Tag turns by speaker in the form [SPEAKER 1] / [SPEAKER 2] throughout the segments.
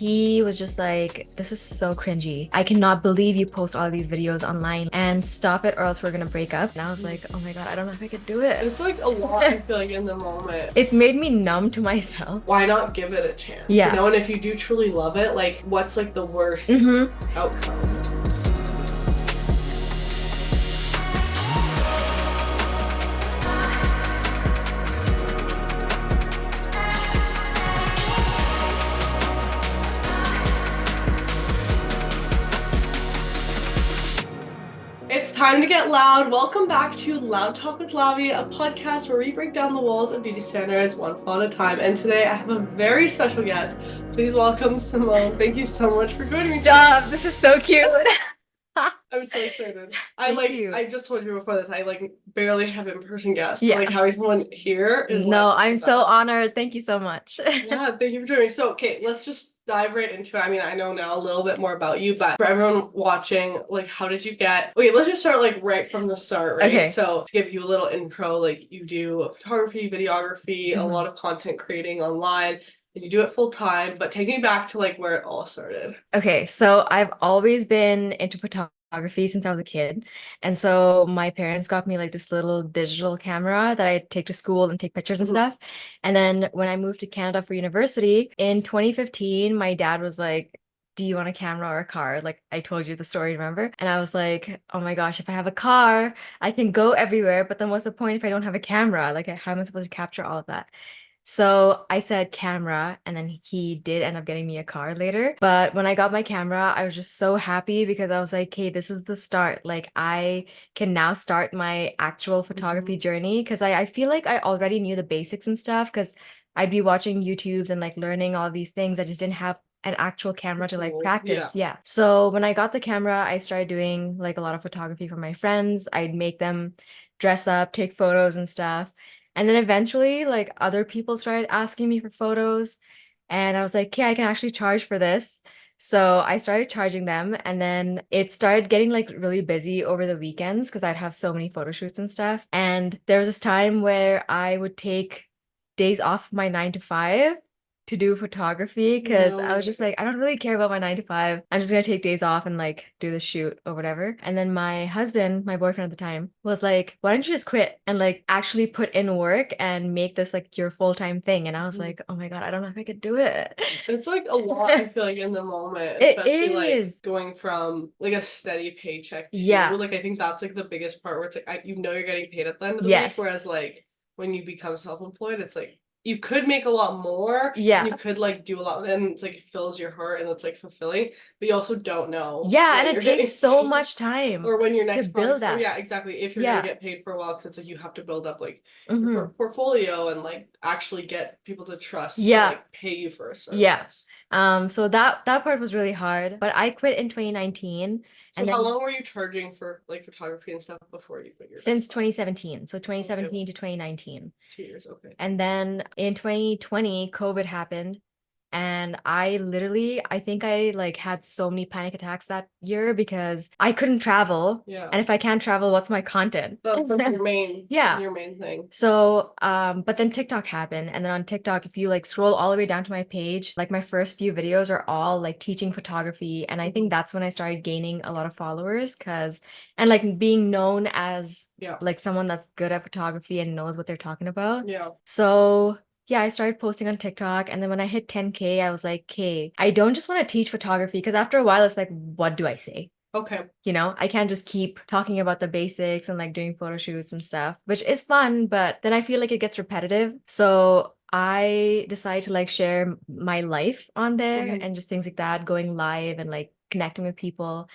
[SPEAKER 1] he was just like, this is so cringy. I cannot believe you post all these videos online and stop it or else we're gonna break up. And I was like, oh my God, I don't know if I could do it.
[SPEAKER 2] It's like a lot, I feel like, in the moment.
[SPEAKER 1] It's made me numb to myself.
[SPEAKER 2] Why not give it a chance?
[SPEAKER 1] Yeah.
[SPEAKER 2] You know, and if you do truly love it, like, what's like the worst outcome? It's time to get loud. Welcome back to Loud Talk with Lavi, a podcast where we break down the walls of beauty standards one flaw at a time. And today I have a very special guest. Please welcome Simone. Thank you so much for joining me.
[SPEAKER 1] Stop, this is so cute.
[SPEAKER 2] I'm so excited.
[SPEAKER 1] I
[SPEAKER 2] just told you before this, I like barely have in-person guests.
[SPEAKER 1] Yeah.
[SPEAKER 2] So, like having someone here is
[SPEAKER 1] no,
[SPEAKER 2] like
[SPEAKER 1] I'm
[SPEAKER 2] the
[SPEAKER 1] so
[SPEAKER 2] best.
[SPEAKER 1] honored. Thank you so much.
[SPEAKER 2] Yeah, thank you for joining me. So, okay, let's just dive right into it. I mean, I know now a little bit more about you, but for everyone watching, like, how did you get... Okay, let's just start, like, right from the start, right?
[SPEAKER 1] Okay.
[SPEAKER 2] So, to give you a little intro, like, you do photography, videography, a lot of content creating online, and you do it full time, but take me back to, like, where it all started.
[SPEAKER 1] Okay, so I've always been into photography since I was a kid. And so my parents got me like this little digital camera that I take to school and take pictures and stuff. And then when I moved to Canada for university in 2015, my dad was like, do you want a camera or a car? Like I told you the story, remember? And I was like, oh my gosh, if I have a car, I can go everywhere. But then what's the point if I don't have a camera? Like, how am I supposed to capture all of that? So I said camera, and then he did end up getting me a car later. But when I got my camera, I was just so happy because I was like, okay, this is the start. Like I can now start my actual photography journey because I feel like I already knew the basics and stuff because I'd be watching YouTubes and like learning all these things. I just didn't have an actual camera to like practice. Yeah. So when I got the camera, I started doing like a lot of photography for my friends. I'd make them dress up, take photos and stuff. And then eventually, like other people started asking me for photos, and I was like, okay, I can actually charge for this. So I started charging them, and then it started getting like really busy over the weekends because I'd have so many photo shoots and stuff. And there was this time where I would take days off my 9 to 5 to do photography because I was just like, I don't really care about my 9 to 5. I'm just gonna take days off and like do the shoot or whatever. And then my husband, my boyfriend at the time, was like, why don't you just quit and like actually put in work and make this like your full-time thing? And I was like, oh my God, I don't know if I could do it.
[SPEAKER 2] It's like a lot, I feel like, in the moment,
[SPEAKER 1] It
[SPEAKER 2] especially like
[SPEAKER 1] is.
[SPEAKER 2] going from like a steady paycheck to
[SPEAKER 1] Yeah.
[SPEAKER 2] like I think that's like the biggest part where it's like you know you're getting paid at the end of the
[SPEAKER 1] Yes.
[SPEAKER 2] week, whereas like when you become self-employed, it's like you could make a lot more.
[SPEAKER 1] Yeah.
[SPEAKER 2] You could like do a lot, and it's like it fills your heart and it's like fulfilling, but you also don't know.
[SPEAKER 1] Yeah,
[SPEAKER 2] when
[SPEAKER 1] and it
[SPEAKER 2] you're
[SPEAKER 1] takes
[SPEAKER 2] getting
[SPEAKER 1] so
[SPEAKER 2] paid
[SPEAKER 1] much time
[SPEAKER 2] or when your
[SPEAKER 1] to
[SPEAKER 2] next
[SPEAKER 1] build
[SPEAKER 2] project. Or
[SPEAKER 1] that.
[SPEAKER 2] yeah, exactly. If you're gonna get paid for a while, because it's like you have to build up like your portfolio and like actually get people to trust to
[SPEAKER 1] Yeah.
[SPEAKER 2] like pay you for a
[SPEAKER 1] Yeah.
[SPEAKER 2] service.
[SPEAKER 1] So that part was really hard, but I quit in 2019.
[SPEAKER 2] So
[SPEAKER 1] And
[SPEAKER 2] how
[SPEAKER 1] then
[SPEAKER 2] long were you charging for like photography and stuff before you quit your
[SPEAKER 1] since 2017. So 2017 to 2019.
[SPEAKER 2] 2 years? Okay.
[SPEAKER 1] And then in 2020, COVID happened. And I think I like had so many panic attacks that year because I couldn't travel.
[SPEAKER 2] Yeah.
[SPEAKER 1] And if I can't travel, what's my content?
[SPEAKER 2] That's like your main
[SPEAKER 1] Yeah.
[SPEAKER 2] your main thing.
[SPEAKER 1] So, but then TikTok happened. And then on TikTok, if you like scroll all the way down to my page, like my first few videos are all like teaching photography. And I think that's when I started gaining a lot of followers and like being known as like someone that's good at photography and knows what they're talking about.
[SPEAKER 2] Yeah.
[SPEAKER 1] So yeah, I started posting on TikTok. And then when I hit 10K, I was like, okay, I don't just want to teach photography because after a while, it's like, what do I say?
[SPEAKER 2] Okay.
[SPEAKER 1] You know, I can't just keep talking about the basics and like doing photo shoots and stuff, which is fun, but then I feel like it gets repetitive. So I decided to like share my life on there and just things like that, going live and like connecting with people.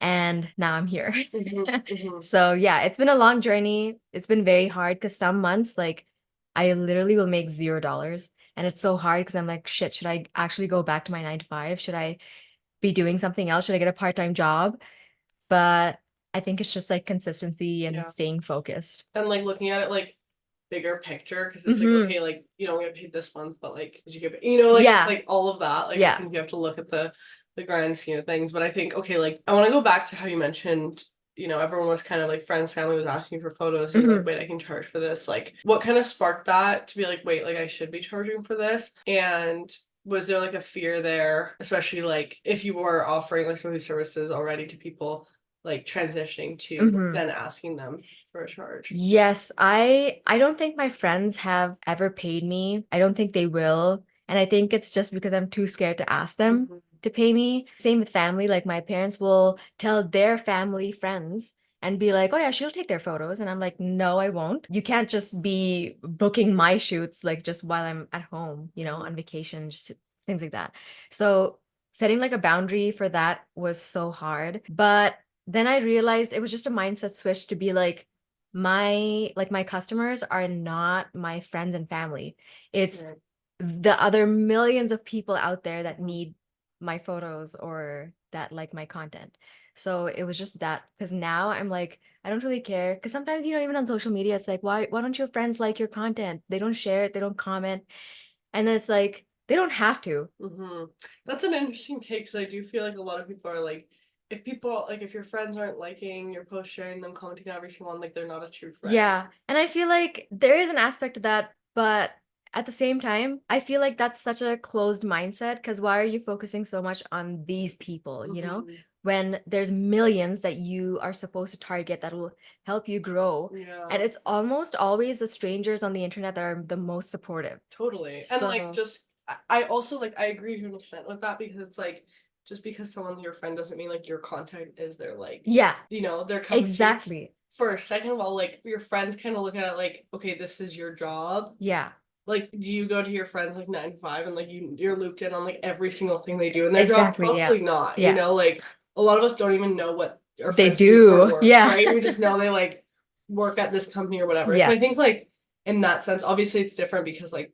[SPEAKER 1] And now I'm here. So yeah, it's been a long journey. It's been very hard because some months like I literally will make $0. And it's so hard because I'm like, shit, should I actually go back to my 9 to 5? Should I be doing something else? Should I get a part-time job? But I think it's just like consistency and staying focused.
[SPEAKER 2] And like looking at it like bigger picture, because it's like, okay, like you don't get paid this month, but like did you get paid? You know, like it's like all of that. Like I think you have to look at the grand scheme of things. But I think, okay, like I want to go back to how you mentioned, you know, everyone was kind of like friends, family was asking for photos. And like, wait, I can charge for this. Like, what kind of sparked that to be like, wait, like I should be charging for this? And was there like a fear there, especially like if you were offering like some of these services already to people like transitioning to then asking them for a charge?
[SPEAKER 1] Yes, I don't think my friends have ever paid me. I don't think they will. And I think it's just because I'm too scared to ask them to pay me. Same with family. Like my parents will tell their family friends and be like, oh yeah, she'll take their photos. And I'm like, no, I won't. You can't just be booking my shoots like just while I'm at home, on vacation, just things like that. So setting like a boundary for that was so hard. But then I realized it was just a mindset switch to be like, my customers are not my friends and family. It's the other millions of people out there that need my photos or that like my content. So it was just that, because now I'm like, I don't really care. Because sometimes, even on social media, it's like, why don't your friends like your content? They don't share it, they don't comment. And then it's like, they don't have to.
[SPEAKER 2] That's an interesting take, because I do feel like a lot of people are like, if people like, if your friends aren't liking your post, sharing them, commenting on every single one, like they're not a true friend.
[SPEAKER 1] Yeah. And I feel like there is an aspect to that, but at the same time, I feel like that's such a closed mindset, because why are you focusing so much on these people, when there's millions that you are supposed to target that will help you grow?
[SPEAKER 2] Yeah.
[SPEAKER 1] And it's almost always the strangers on the internet that are the most supportive.
[SPEAKER 2] Totally. And like just I also like I agree to an extent with that, because it's like just because someone's your friend doesn't mean like your content is their like
[SPEAKER 1] Yeah.
[SPEAKER 2] they're coming
[SPEAKER 1] Exactly.
[SPEAKER 2] First, second of all, like your friends kind of look at it like, okay, this is your job.
[SPEAKER 1] Yeah.
[SPEAKER 2] Like, do you go to your friends like 9 to 5 and like you're looped in on like every single thing they do in their
[SPEAKER 1] Exactly,
[SPEAKER 2] job? Probably
[SPEAKER 1] yeah.
[SPEAKER 2] not.
[SPEAKER 1] Yeah.
[SPEAKER 2] Like a lot of us don't even know what our
[SPEAKER 1] They
[SPEAKER 2] friends do for
[SPEAKER 1] do.
[SPEAKER 2] work,
[SPEAKER 1] Yeah.
[SPEAKER 2] right? We just know they like work at this company or whatever. So
[SPEAKER 1] Yeah.
[SPEAKER 2] I think like in that sense, obviously it's different because like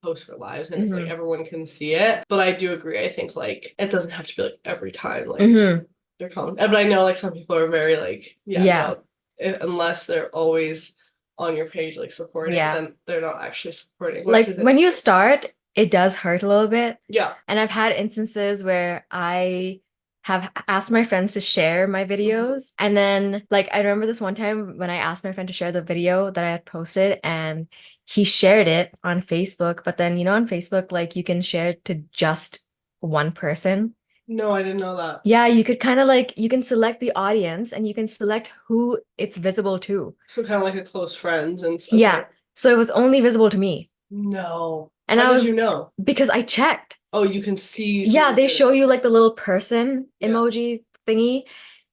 [SPEAKER 2] post for lives and it's like everyone can see it. But I do agree. I think like it doesn't have to be like every time like they're coming. But I know like some people are very like no, unless they're always on your page like supporting, then they're not actually supporting.
[SPEAKER 1] Like when you start, it does hurt a little bit.
[SPEAKER 2] Yeah.
[SPEAKER 1] And I've had instances where I have asked my friends to share my videos. And then like I remember this one time when I asked my friend to share the video that I had posted, and he shared it on Facebook. But then, on Facebook, like you can share it to just one person.
[SPEAKER 2] No, I didn't know that.
[SPEAKER 1] Yeah, you could kind of like, you can select the audience and you can select who it's visible to.
[SPEAKER 2] So kind of like a close friends and stuff.
[SPEAKER 1] Yeah. So it was only visible to me.
[SPEAKER 2] No.
[SPEAKER 1] And
[SPEAKER 2] How did you know?
[SPEAKER 1] Because I checked.
[SPEAKER 2] Oh, you can see.
[SPEAKER 1] Yeah, they show you like the little person emoji thingy.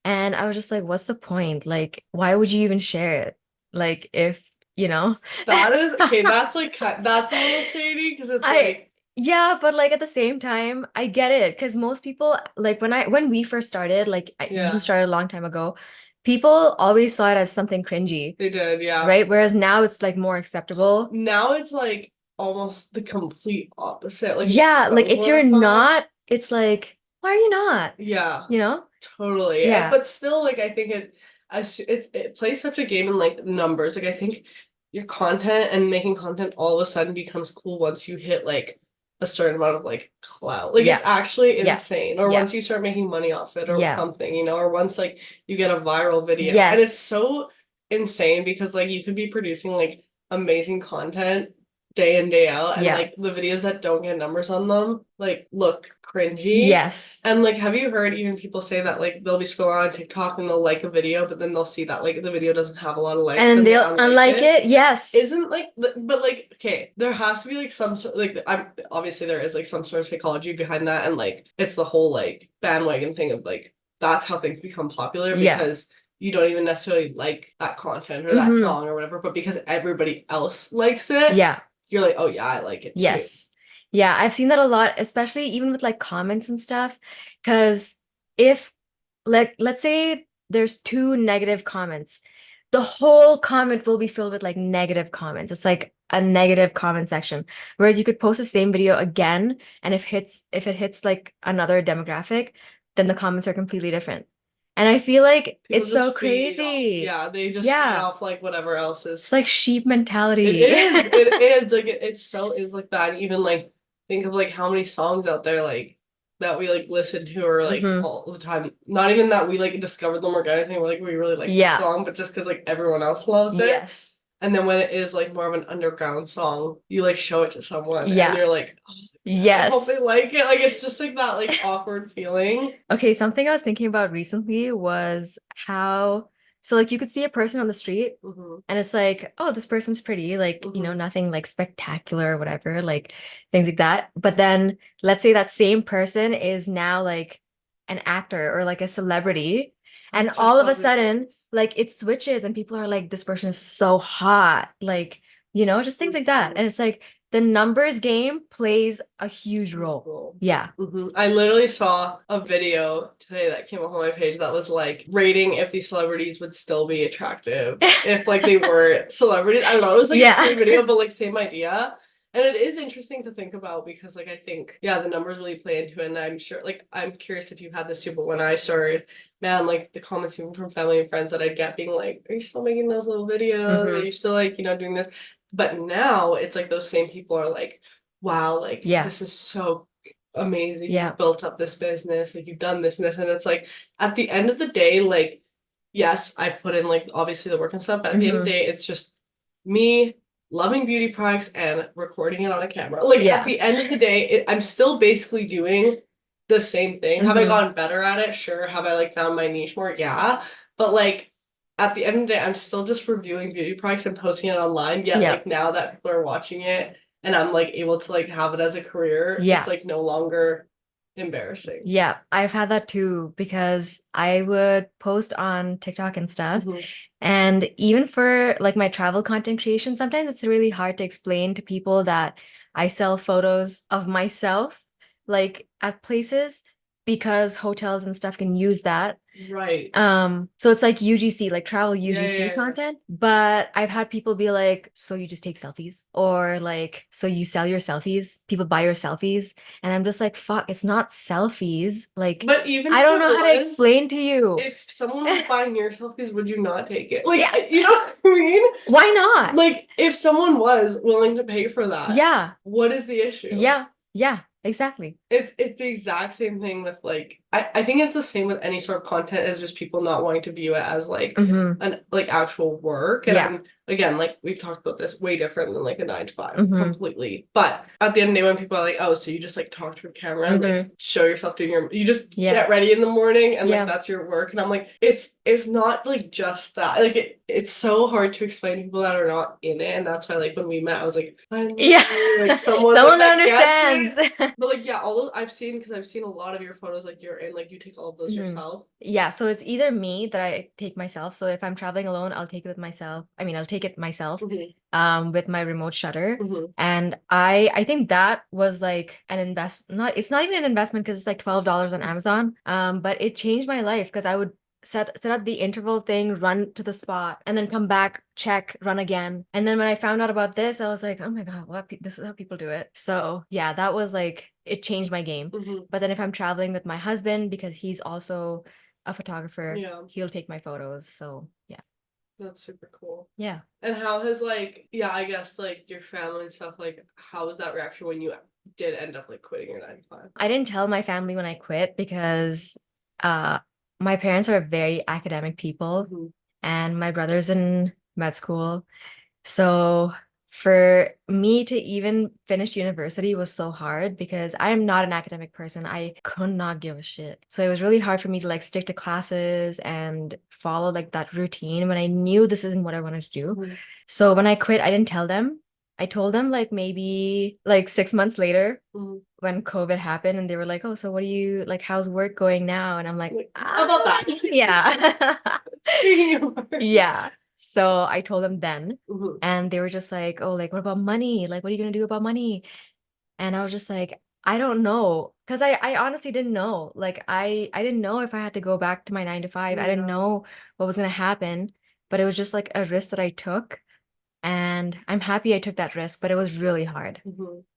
[SPEAKER 1] And I was just like, what's the point? Like, why would you even share it? Like, if,
[SPEAKER 2] That is, okay, that's like, that's a little shady, because it's like.
[SPEAKER 1] Yeah, but like at the same time, I get it, because most people, like when we first started, like you started a long time ago, people always saw it as something cringy.
[SPEAKER 2] They did, yeah.
[SPEAKER 1] Right? Whereas now it's like more acceptable.
[SPEAKER 2] Now it's like almost the complete opposite. Like
[SPEAKER 1] yeah, like if you're not, it's like, why are you not?
[SPEAKER 2] Yeah.
[SPEAKER 1] Totally.
[SPEAKER 2] Yeah. But still, like I think it plays such a game in like numbers. Like I think your content and making content all of a sudden becomes cool once you hit like a certain amount of like clout. Like it's actually insane. Or once you start making money off it or something, or once like you get a viral video. And it's so insane because like you could be producing like amazing content day in day out, and like the videos that don't get numbers on them like look cringy.
[SPEAKER 1] Yes.
[SPEAKER 2] And like, have you heard even people say that like they'll be scrolling on TikTok and they'll like a video, but then they'll see that like the video doesn't have a lot of likes,
[SPEAKER 1] and they'll unlike it? Yes.
[SPEAKER 2] Isn't like, but like, okay, there has to be like some sort, like I'm obviously there is like some sort of psychology behind that, and like it's the whole like bandwagon thing of like that's how things become popular, because you don't even necessarily like that content or that song or whatever, but because everybody else likes it, you're like, oh yeah, I like it too.
[SPEAKER 1] Yes. Yeah, I've seen that a lot, especially even with like comments and stuff. Because if like let's say there's 2 negative comments, the whole comment will be filled with like negative comments. It's like a negative comment section. Whereas you could post the same video again, and if it hits like another demographic, then the comments are completely different. And I feel like
[SPEAKER 2] People
[SPEAKER 1] it's so
[SPEAKER 2] just feed off-
[SPEAKER 1] crazy.
[SPEAKER 2] Yeah, they just feed off like whatever else is.
[SPEAKER 1] It's like sheep mentality.
[SPEAKER 2] It is. It is. Like it so is like that. Even like think of like how many songs out there like that we like listen to or like all the time. Not even that we like discovered them or got anything. We're like we really like the song, but just because like everyone else loves it.
[SPEAKER 1] Yes.
[SPEAKER 2] And then when it is like more of an underground song, you like show it to someone and
[SPEAKER 1] Yeah.
[SPEAKER 2] you're like, oh, I hope they
[SPEAKER 1] Yes.
[SPEAKER 2] like it. Like it's just like that like awkward feeling.
[SPEAKER 1] Okay, something I was thinking about recently was how, so like you could see a person on the street
[SPEAKER 2] Hmm.
[SPEAKER 1] and it's like, oh, this person's pretty, like, you know,
[SPEAKER 2] Hmm.
[SPEAKER 1] nothing like spectacular or whatever, like things like that. But then let's say that same person is now like an actor or like a celebrity,
[SPEAKER 2] I
[SPEAKER 1] and
[SPEAKER 2] just
[SPEAKER 1] all of
[SPEAKER 2] saw
[SPEAKER 1] a sudden,
[SPEAKER 2] videos.
[SPEAKER 1] like it switches and people are like, this person is so hot, like, you know, just things like that. And it's like the numbers game plays a huge role.
[SPEAKER 2] Cool.
[SPEAKER 1] Yeah.
[SPEAKER 2] I literally saw a video today that came up on my page that was like rating if these celebrities would still be attractive if like they were celebrities. I don't know, it was like a
[SPEAKER 1] Yeah.
[SPEAKER 2] silly video, but like same idea. And it is interesting to think about because like I think, yeah, the numbers really play into it. And I'm sure like I'm curious if you've had this too, but when I started, man, like the comments even from family and friends that I'd get being like, are you still making those little videos? Are
[SPEAKER 1] Hmm.
[SPEAKER 2] you still like, you know, doing this? But now it's like those same people are like, wow, like
[SPEAKER 1] Yeah.
[SPEAKER 2] this is so amazing.
[SPEAKER 1] Yeah.
[SPEAKER 2] You've built up this business, like you've done this and this. And it's like at the end of the day, like, yes, I've put in like obviously the work and stuff, but at the end of the day, it's just me loving beauty products and recording it on a camera. Like at
[SPEAKER 1] Yeah.
[SPEAKER 2] the end of the day, I'm still basically doing the same thing. Have I gotten better at it? Sure. Have I like found my niche more? Yeah. But like at the end of the day, I'm still just reviewing beauty products and posting it online. Yet
[SPEAKER 1] Yeah.
[SPEAKER 2] like now that people are watching it and I'm like able to like have it as a career,
[SPEAKER 1] Yeah.
[SPEAKER 2] it's like no longer embarrassing.
[SPEAKER 1] Yeah. I've had that too because I would post on TikTok and stuff.
[SPEAKER 2] Mhm.
[SPEAKER 1] And even for like my travel content creation, sometimes it's really hard to explain to people that I sell photos of myself like at places because hotels and stuff can use that.
[SPEAKER 2] Right.
[SPEAKER 1] So it's like UGC, like travel
[SPEAKER 2] Yeah,
[SPEAKER 1] UGC
[SPEAKER 2] yeah, yeah.
[SPEAKER 1] content. But I've had people be like, so you just take selfies? Or like, so you sell your selfies? People buy your selfies? And I'm just like, fuck, it's not selfies. Like,
[SPEAKER 2] But even
[SPEAKER 1] I
[SPEAKER 2] if
[SPEAKER 1] don't
[SPEAKER 2] it
[SPEAKER 1] know how to
[SPEAKER 2] was,
[SPEAKER 1] explain to you.
[SPEAKER 2] if someone was buying your selfies, would you not take it? Like,
[SPEAKER 1] Yeah.
[SPEAKER 2] you know what I mean?
[SPEAKER 1] Why not?
[SPEAKER 2] Like, if someone was willing to pay for that,
[SPEAKER 1] Yeah.
[SPEAKER 2] what is the issue?
[SPEAKER 1] Yeah. Yeah. Exactly.
[SPEAKER 2] It's the exact same thing with like I think it's the same with any sort of content as just people not wanting to view it as like
[SPEAKER 1] Mm-hmm.
[SPEAKER 2] an like actual work. And
[SPEAKER 1] Yeah.
[SPEAKER 2] I'm again like we've talked about this way different than like a 9 to 5
[SPEAKER 1] Mm-hmm.
[SPEAKER 2] completely. But at the end of the day when people are like, oh, so you just like talk to a camera and like show yourself doing your you just
[SPEAKER 1] Yeah.
[SPEAKER 2] get ready in the morning and
[SPEAKER 1] Yeah.
[SPEAKER 2] like that's your work. And I'm like, it's not like just that. Like it's so hard to explain to people that are not in it. And that's why like when we met, I was like,
[SPEAKER 1] Yeah.
[SPEAKER 2] like someone
[SPEAKER 1] Someone
[SPEAKER 2] that
[SPEAKER 1] that
[SPEAKER 2] gets
[SPEAKER 1] understands.
[SPEAKER 2] it. But like yeah, all I've seen because I've seen a lot of your photos like you're in like you take all of those
[SPEAKER 1] Mhm.
[SPEAKER 2] yourself.
[SPEAKER 1] Yeah, so it's either me that I take myself. So if I'm traveling alone, I'll take it with myself. I mean, I'll take it myself, with my remote shutter. And I think that was like an not it's not even an investment because it's like $12 on Amazon. But it changed my life because I would set up the interval thing, run to the spot, and then come back, check, run again. And then when I found out about this, I was like, oh my God, this is how people do it. So yeah, that was like it changed my game. But then if I'm traveling with my husband, because he's also a photographer,
[SPEAKER 2] Yeah.
[SPEAKER 1] he'll take my photos. So yeah.
[SPEAKER 2] That's super cool.
[SPEAKER 1] Yeah.
[SPEAKER 2] And how has like yeah, I guess like your family and stuff, like how was that reaction when you did end up like quitting your 9 to 5?
[SPEAKER 1] I didn't tell my family when I quit because uh my parents are very academic people and my brother's in med school. So for me to even finish university was so hard because I am not an academic person. I could not give a shit. So it was really hard for me to like stick to classes and follow like that routine when I knew this isn't what I wanted to do. So when I quit, I didn't tell them. I told them like maybe like 6 months later when COVID happened and they were like, oh, so what do you like, how's work going now? And I'm like,
[SPEAKER 2] How about that?
[SPEAKER 1] Yeah.
[SPEAKER 2] Speaking of work.
[SPEAKER 1] Yeah. So I told them then, and they were just like, oh, like, what about money? Like, what are you gonna do about money? And I was just like, I don't know. Because I honestly didn't know. Like, I didn't know if I had to go back to my 9 to 5. I didn't know what was gonna happen, but it was just like a risk that I took. And I'm happy I took that risk, but it was really hard.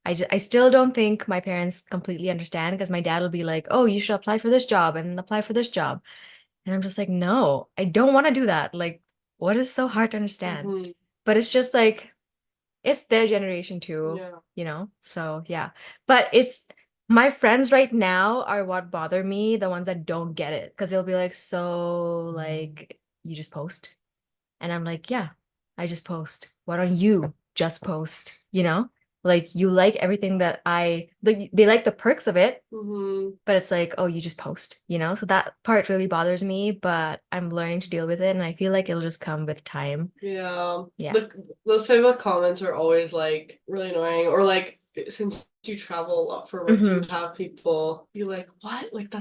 [SPEAKER 1] I still don't think my parents completely understand because my dad will be like, oh, you should apply for this job and apply for this job. And I'm just like, no, I don't want to do that. Like, what is so hard to understand? But it's just like, it's their generation too,
[SPEAKER 2] Yeah.
[SPEAKER 1] you know? So yeah. But it's my friends right now are what bother me, the ones that don't get it. Because they'll be like, so like you just post. And I'm like, yeah. I just post? Why don't you just post? You know? Like you like everything that they like the perks of it, but it's like, oh, you just post, you know? So that part really bothers me, but I'm learning to deal with it, and I feel like it'll just come with time.
[SPEAKER 2] Yeah.
[SPEAKER 1] Yeah.
[SPEAKER 2] Those type of comments are always like really annoying. Or like since you travel a lot for work, do you have people be like, what? Like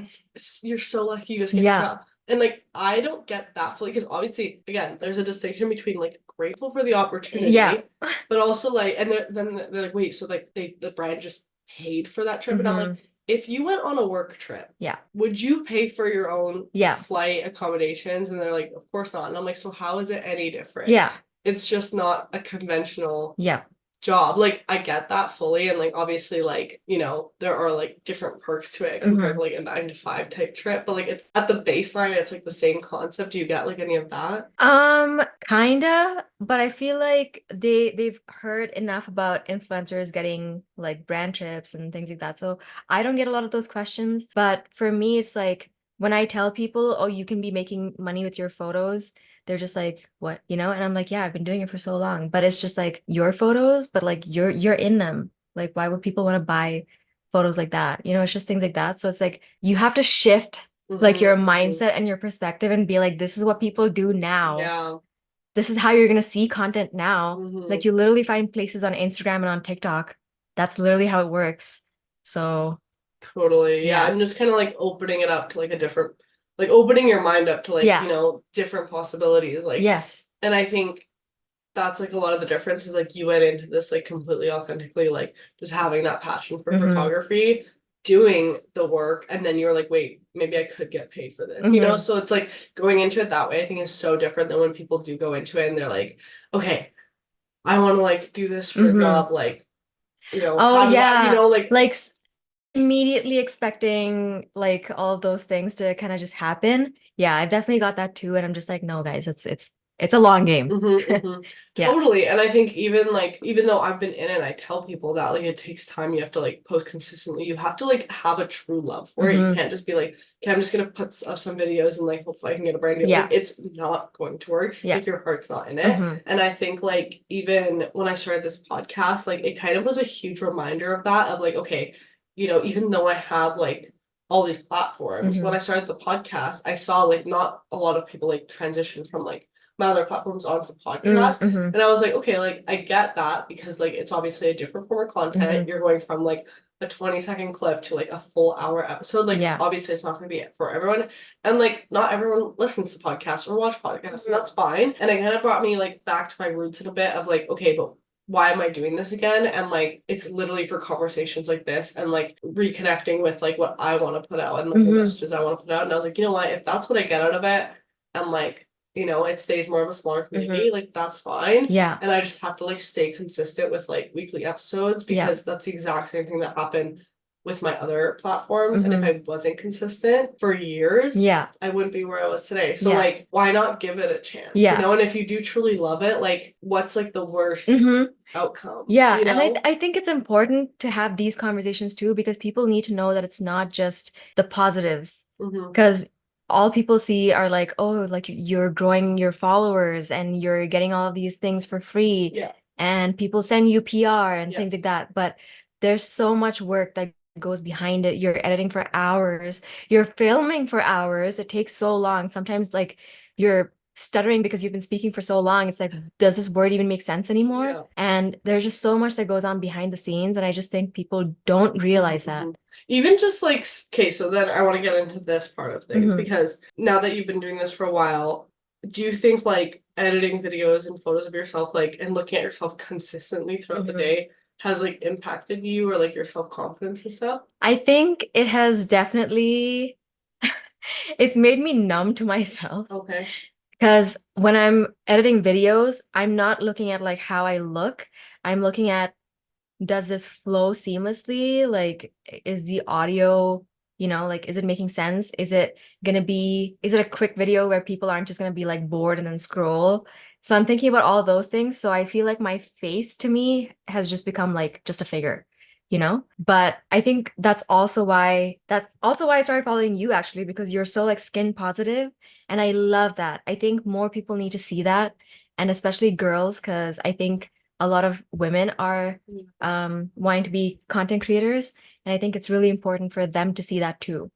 [SPEAKER 2] you're so lucky you just get to travel. And like I don't get that fully because obviously again, there's a distinction between like grateful for the opportunity, but also like and they're like, wait, so like the brand just paid for that trip. And I'm like, if you went on a work trip, would you pay for your own flight accommodations? And they're like, of course not. And I'm like, so how is it any different? Yeah. It's just not a conventional job. Like I get that fully, and like obviously like, you know, there are like different perks to it compared to like a 9 to 5 type trip, but like it's at the baseline, it's like the same concept. Do you get like any of that?
[SPEAKER 1] Kinda, but I feel like they've heard enough about influencers getting like brand trips and things like that. So I don't get a lot of those questions. But for me, it's like when I tell people, oh, you can be making money with your photos, they're just like, what? You know? And I'm like, yeah, I've been doing it for so long. But it's just like your photos, but like you're in them. Like, why would people want to buy photos like that? You know, it's just things like that. So it's like you have to shift like your mindset and your perspective and be like, this is what people do now.
[SPEAKER 2] Yeah.
[SPEAKER 1] This is how you're gonna see content now. Like you literally find places on Instagram and on TikTok. That's literally how it works. So
[SPEAKER 2] totally. Yeah. And just kind of like opening it up to like a different, like opening your mind up to like, you know, different possibilities. Like,
[SPEAKER 1] yes.
[SPEAKER 2] And I think that's like a lot of the difference is like you went into this like completely authentically, like just having that passion for photography, doing the work, and then you're like, wait, maybe I could get paid for this. You know, so it's like going into it that way, I think is so different than when people do go into it and they're like, okay, I want to like do this for a job, like, you know,
[SPEAKER 1] oh yeah,
[SPEAKER 2] you know, like
[SPEAKER 1] immediately expecting like all of those things to kind of just happen. Yeah, I've definitely got that too, and I'm just like, no, guys, it's a long game.
[SPEAKER 2] Totally. And I think even like even though I've been in it, I tell people that like it takes time. You have to like post consistently. You have to like have a true love for it. You can't just be like, okay, I'm just gonna put up some videos and like hopefully I can get a brand deal. Like it's not going to work if your heart's not in it. And I think like even when I started this podcast, like it kind of was a huge reminder of that, of like, okay, you know, even though I have like all these platforms, when I started the podcast, I saw like not a lot of people like transition from like my other platforms onto the podcast. And I was like, okay, like I get that because like it's obviously a different form of content. You're going from like a 20-second clip to like a full hour episode. Like obviously it's not gonna be for everyone. And like not everyone listens to podcasts or watch podcasts, and that's fine. And it kind of brought me like back to my roots in a bit of like, okay, but why am I doing this again? And like it's literally for conversations like this and like reconnecting with like what I want to put out and like the messages I want to put out. And I was like, you know what, if that's what I get out of it, and like, you know, it stays more of a smaller community, like that's fine. Yeah. And I just have to like stay consistent with like weekly episodes because that's the exact same thing that happened with my other platforms. And if I wasn't consistent for years, I wouldn't be where I was today. So like, why not give it a chance? You know, and if you do truly love it, like what's like the worst outcome?
[SPEAKER 1] Yeah,
[SPEAKER 2] you know?
[SPEAKER 1] and I think it's important to have these conversations too, because people need to know that it's not just the positives. Because all people see are like, oh, like you're growing your followers and you're getting all of these things for free. And people send you PR and things like that. But there's so much work that goes behind it. You're editing for hours, you're filming for hours. It takes so long. Sometimes like you're stuttering because you've been speaking for so long. It's like, does this word even make sense anymore? And there's just so much that goes on behind the scenes. And I just think people don't realize that.
[SPEAKER 2] Even just like, okay, so then I want to get into this part of things because now that you've been doing this for a while, do you think like editing videos and photos of yourself, like, and looking at yourself consistently throughout the day has like impacted you or like your self-confidence and stuff?
[SPEAKER 1] I think it has definitely, it's made me numb to myself.
[SPEAKER 2] Okay.
[SPEAKER 1] Because when I'm editing videos, I'm not looking at like how I look. I'm looking at, does this flow seamlessly? Like, is the audio, you know, like, is it making sense? Is it a quick video where people aren't just gonna be like bored and then scroll? So I'm thinking about all those things. So I feel like my face to me has just become like just a figure, you know? But I think that's also why I started following you actually, because you're so like skin positive. And I love that. I think more people need to see that. and especially girls, because I think a lot of women are wanting to be content creators, and I think it's really important for them to see that too,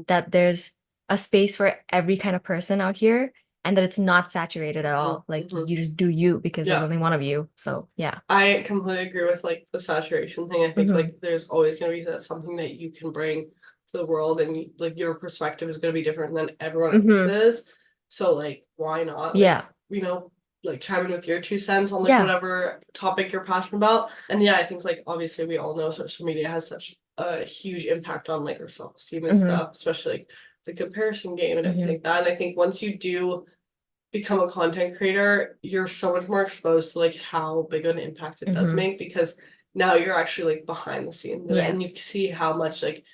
[SPEAKER 1] that there's a space for every kind of person out here, and that it's not saturated at all. Like you just do you because there's only one of you. So yeah.
[SPEAKER 2] I completely agree with like the saturation thing. I think like there's always gonna be something that you can bring to the world, and like your perspective is gonna be different than everyone else's. So like why not? Like, you know, like chime in with your 2 cents on like whatever topic you're passionate about. And yeah, I think like obviously we all know social media has such a huge impact on like our self-esteem and stuff, especially like the comparison game and everything like that. And I think once you do become a content creator, you're so much more exposed to like how big of an impact it does make, because now you're actually like behind the scenes of it, and you see how much like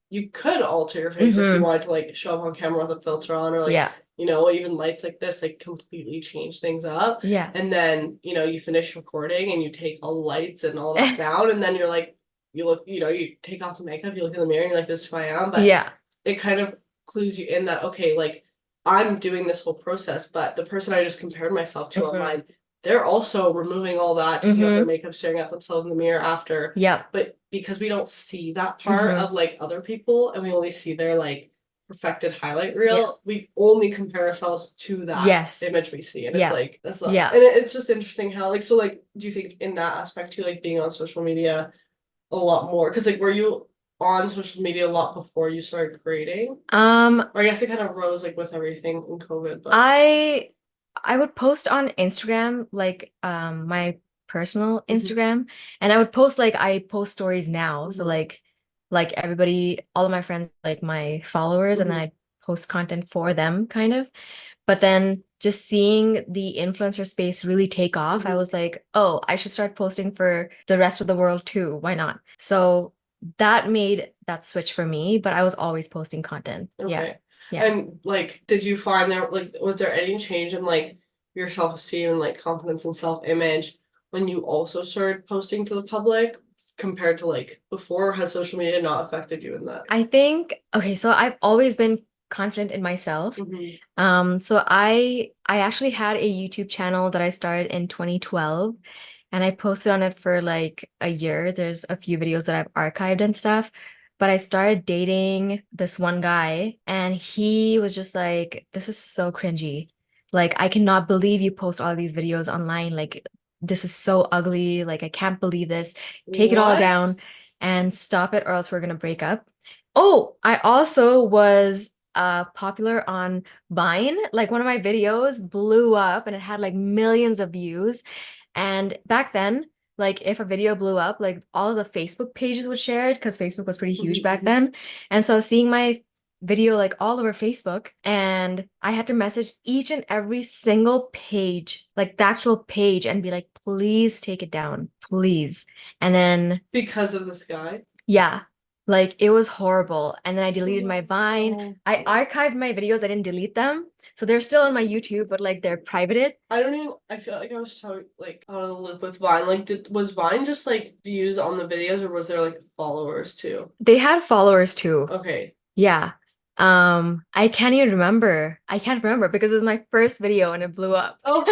[SPEAKER 2] you could alter your face if you wanted to like show up on camera with a filter on, or like you know, even lights like this like completely change things up. And then, you know, you finish recording and you take all the lights and all that down, and then you're like, you look, you know, you take off the makeup, you look in the mirror and you're like, this is who I am. But it kind of clues you in that, okay, like I'm doing this whole process, but the person I just compared myself to online, they're also removing all that, taking off their makeup, staring at themselves in the mirror after. But because we don't see that part of like other people, and we only see their like perfected highlight reel, we only compare ourselves to that image we see. And it's like, that's not, and it's just interesting how like, so like, do you think in that aspect too, like being on social media a lot more? Because like, were you on social media a lot before you started creating? Or I guess it kind of rose like with everything in COVID, but
[SPEAKER 1] I would post on Instagram, like my personal Instagram, and I would post like I post stories now. So like everybody, all of my friends, like my followers, and then I post content for them kind of. But then just seeing the influencer space really take off, I was like, oh, I should start posting for the rest of the world too. Why not? So that made that switch for me, but I was always posting content.
[SPEAKER 2] Okay. And like, did you find there like was there any change in like your self-esteem and like confidence and self-image when you also started posting to the public compared to like before? Has social media not affected you in that?
[SPEAKER 1] I think, okay, so I've always been confident in myself. So I actually had a YouTube channel that I started in 2012, and I posted on it for like a year. There's a few videos that I've archived and stuff. But I started dating this one guy, and he was just like, this is so cringy. Like, I cannot believe you post all these videos online. Like, this is so ugly. Like, I can't believe this. Take it all down and stop it, or else we're gonna break up. Oh, I also was popular on Vine. Like one of my videos blew up and it had like millions of views. And back then, like if a video blew up, like all of the Facebook pages would share it because Facebook was pretty huge back then. And so seeing my video like all over Facebook, and I had to message each and every single page, like the actual page, and be like, please take it down, please. And then
[SPEAKER 2] because of this guy?
[SPEAKER 1] yeah, like it was horrible. And then I deleted my Vine. I archived my videos. I didn't delete them. So they're still on my YouTube, but like they're privated.
[SPEAKER 2] I feel like I was so like out of the loop with Vine. Like was Vine just like views on the videos, or was there like followers too?
[SPEAKER 1] They had followers too.
[SPEAKER 2] Okay.
[SPEAKER 1] Yeah. I can't even remember. I can't remember because it was my first video and it blew up.
[SPEAKER 2] Oh.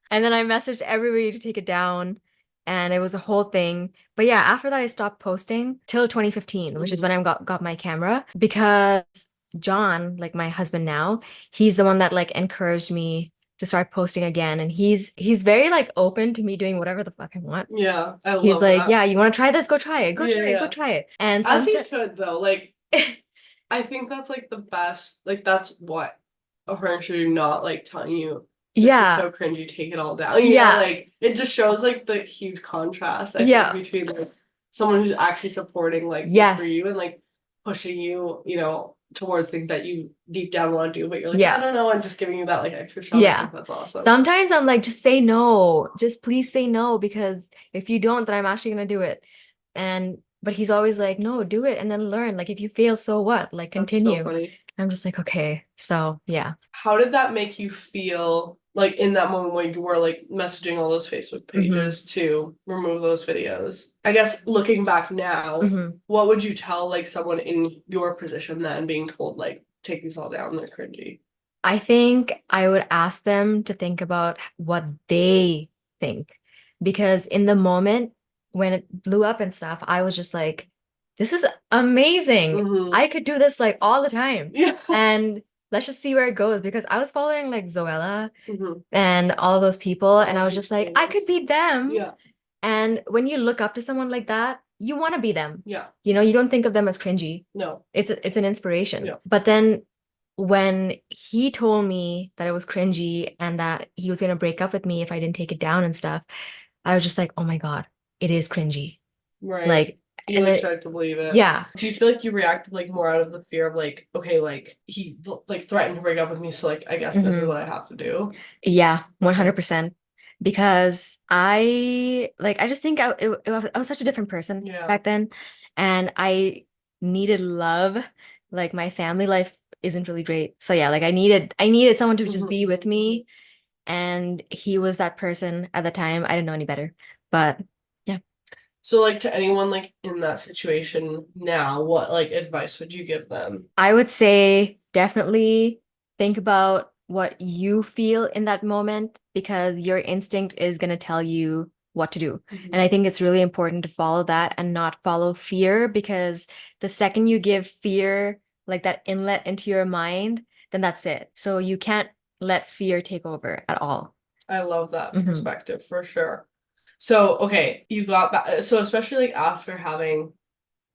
[SPEAKER 1] And then I messaged everybody to take it down, and it was a whole thing. But yeah, after that I stopped posting till 2015, which is when I got my camera, because John, like my husband now, he's the one that like encouraged me to start posting again, and he's very like open to me doing whatever the fuck I want.
[SPEAKER 2] Yeah, I
[SPEAKER 1] He's
[SPEAKER 2] love
[SPEAKER 1] like,
[SPEAKER 2] that.
[SPEAKER 1] yeah, you want to try this? Go try it. Go
[SPEAKER 2] Yeah,
[SPEAKER 1] try it. Go
[SPEAKER 2] yeah.
[SPEAKER 1] try it. And
[SPEAKER 2] as he could though, like I think that's like the best. Like that's what a friend should do, not like telling you this is so cringy, take it all down. You know, like it just shows like the huge contrast I think between like someone who's actually supporting like for you and like pushing you, you know, towards things that you deep down want to do, but you're like, I don't know, and just giving you that like extra shot. I think that's awesome.
[SPEAKER 1] Sometimes I'm like, just say no. Just please say no, because if you don't, then I'm actually gonna do it. And but he's always like, no, do it and then learn. Like if you fail, so what? Like continue.
[SPEAKER 2] That's so funny.
[SPEAKER 1] I'm just like, okay. So yeah.
[SPEAKER 2] How did that make you feel like in that moment when you were like messaging all those Facebook pages to remove those videos? I guess looking back now, what would you tell like someone in your position then being told like take these all down, they're cringy?
[SPEAKER 1] I think I would ask them to think about what they think. Because in the moment when it blew up and stuff, I was just like, this is amazing.
[SPEAKER 2] Mm-hmm.
[SPEAKER 1] I could do this like all the time.
[SPEAKER 2] Yeah.
[SPEAKER 1] And let's just see where it goes. Because I was following like Zoella
[SPEAKER 2] Mm-hmm.
[SPEAKER 1] and all those people, and
[SPEAKER 2] All
[SPEAKER 1] I was
[SPEAKER 2] these
[SPEAKER 1] just like, I
[SPEAKER 2] things.
[SPEAKER 1] could be them.
[SPEAKER 2] Yeah.
[SPEAKER 1] And when you look up to someone like that, you want to be them.
[SPEAKER 2] Yeah.
[SPEAKER 1] You know, you don't think of them as cringy.
[SPEAKER 2] No.
[SPEAKER 1] It's an inspiration.
[SPEAKER 2] Yeah.
[SPEAKER 1] But then when he told me that it was cringy and that he was gonna break up with me if I didn't take it down and stuff, I was just like, oh my God, it is cringy.
[SPEAKER 2] Right.
[SPEAKER 1] Like,
[SPEAKER 2] You
[SPEAKER 1] and
[SPEAKER 2] like
[SPEAKER 1] it,
[SPEAKER 2] started to believe it.
[SPEAKER 1] yeah.
[SPEAKER 2] Do you feel like you reacted like more out of the fear of like, okay, like he like threatened to break up with me, so like I guess this is
[SPEAKER 1] Mhm.
[SPEAKER 2] what I have to do?
[SPEAKER 1] Yeah,
[SPEAKER 2] Okay.
[SPEAKER 1] 100%. Because I just think I was such a different person
[SPEAKER 2] Yeah.
[SPEAKER 1] back then, and I needed love. Like my family life isn't really great. So yeah, like I needed someone to just
[SPEAKER 2] Mhm.
[SPEAKER 1] be with me, and he was that person at the time. I didn't know any better. But yeah.
[SPEAKER 2] So like to anyone like in that situation now, what like advice would you give them?
[SPEAKER 1] I would say definitely think about what you feel in that moment because your instinct is going to tell you what to do. And I think it's really important to follow that and not follow fear because the second you give fear like that inlet into your mind, then that's it. So you can't let fear take over at all.
[SPEAKER 2] I love that
[SPEAKER 1] Hmm.
[SPEAKER 2] perspective for sure. So, okay, you got back. So, especially like after having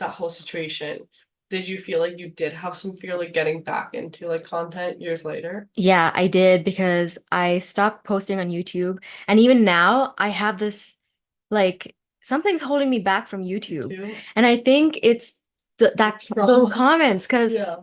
[SPEAKER 2] that whole situation, did you feel like you did have some fear like getting back into like content years later?
[SPEAKER 1] Yeah, I did because I stopped posting on YouTube. And even now, I have this like something's holding me back from
[SPEAKER 2] Me
[SPEAKER 1] YouTube.
[SPEAKER 2] too.
[SPEAKER 1] And I think it's that those
[SPEAKER 2] Trauma.
[SPEAKER 1] comments
[SPEAKER 2] Yeah.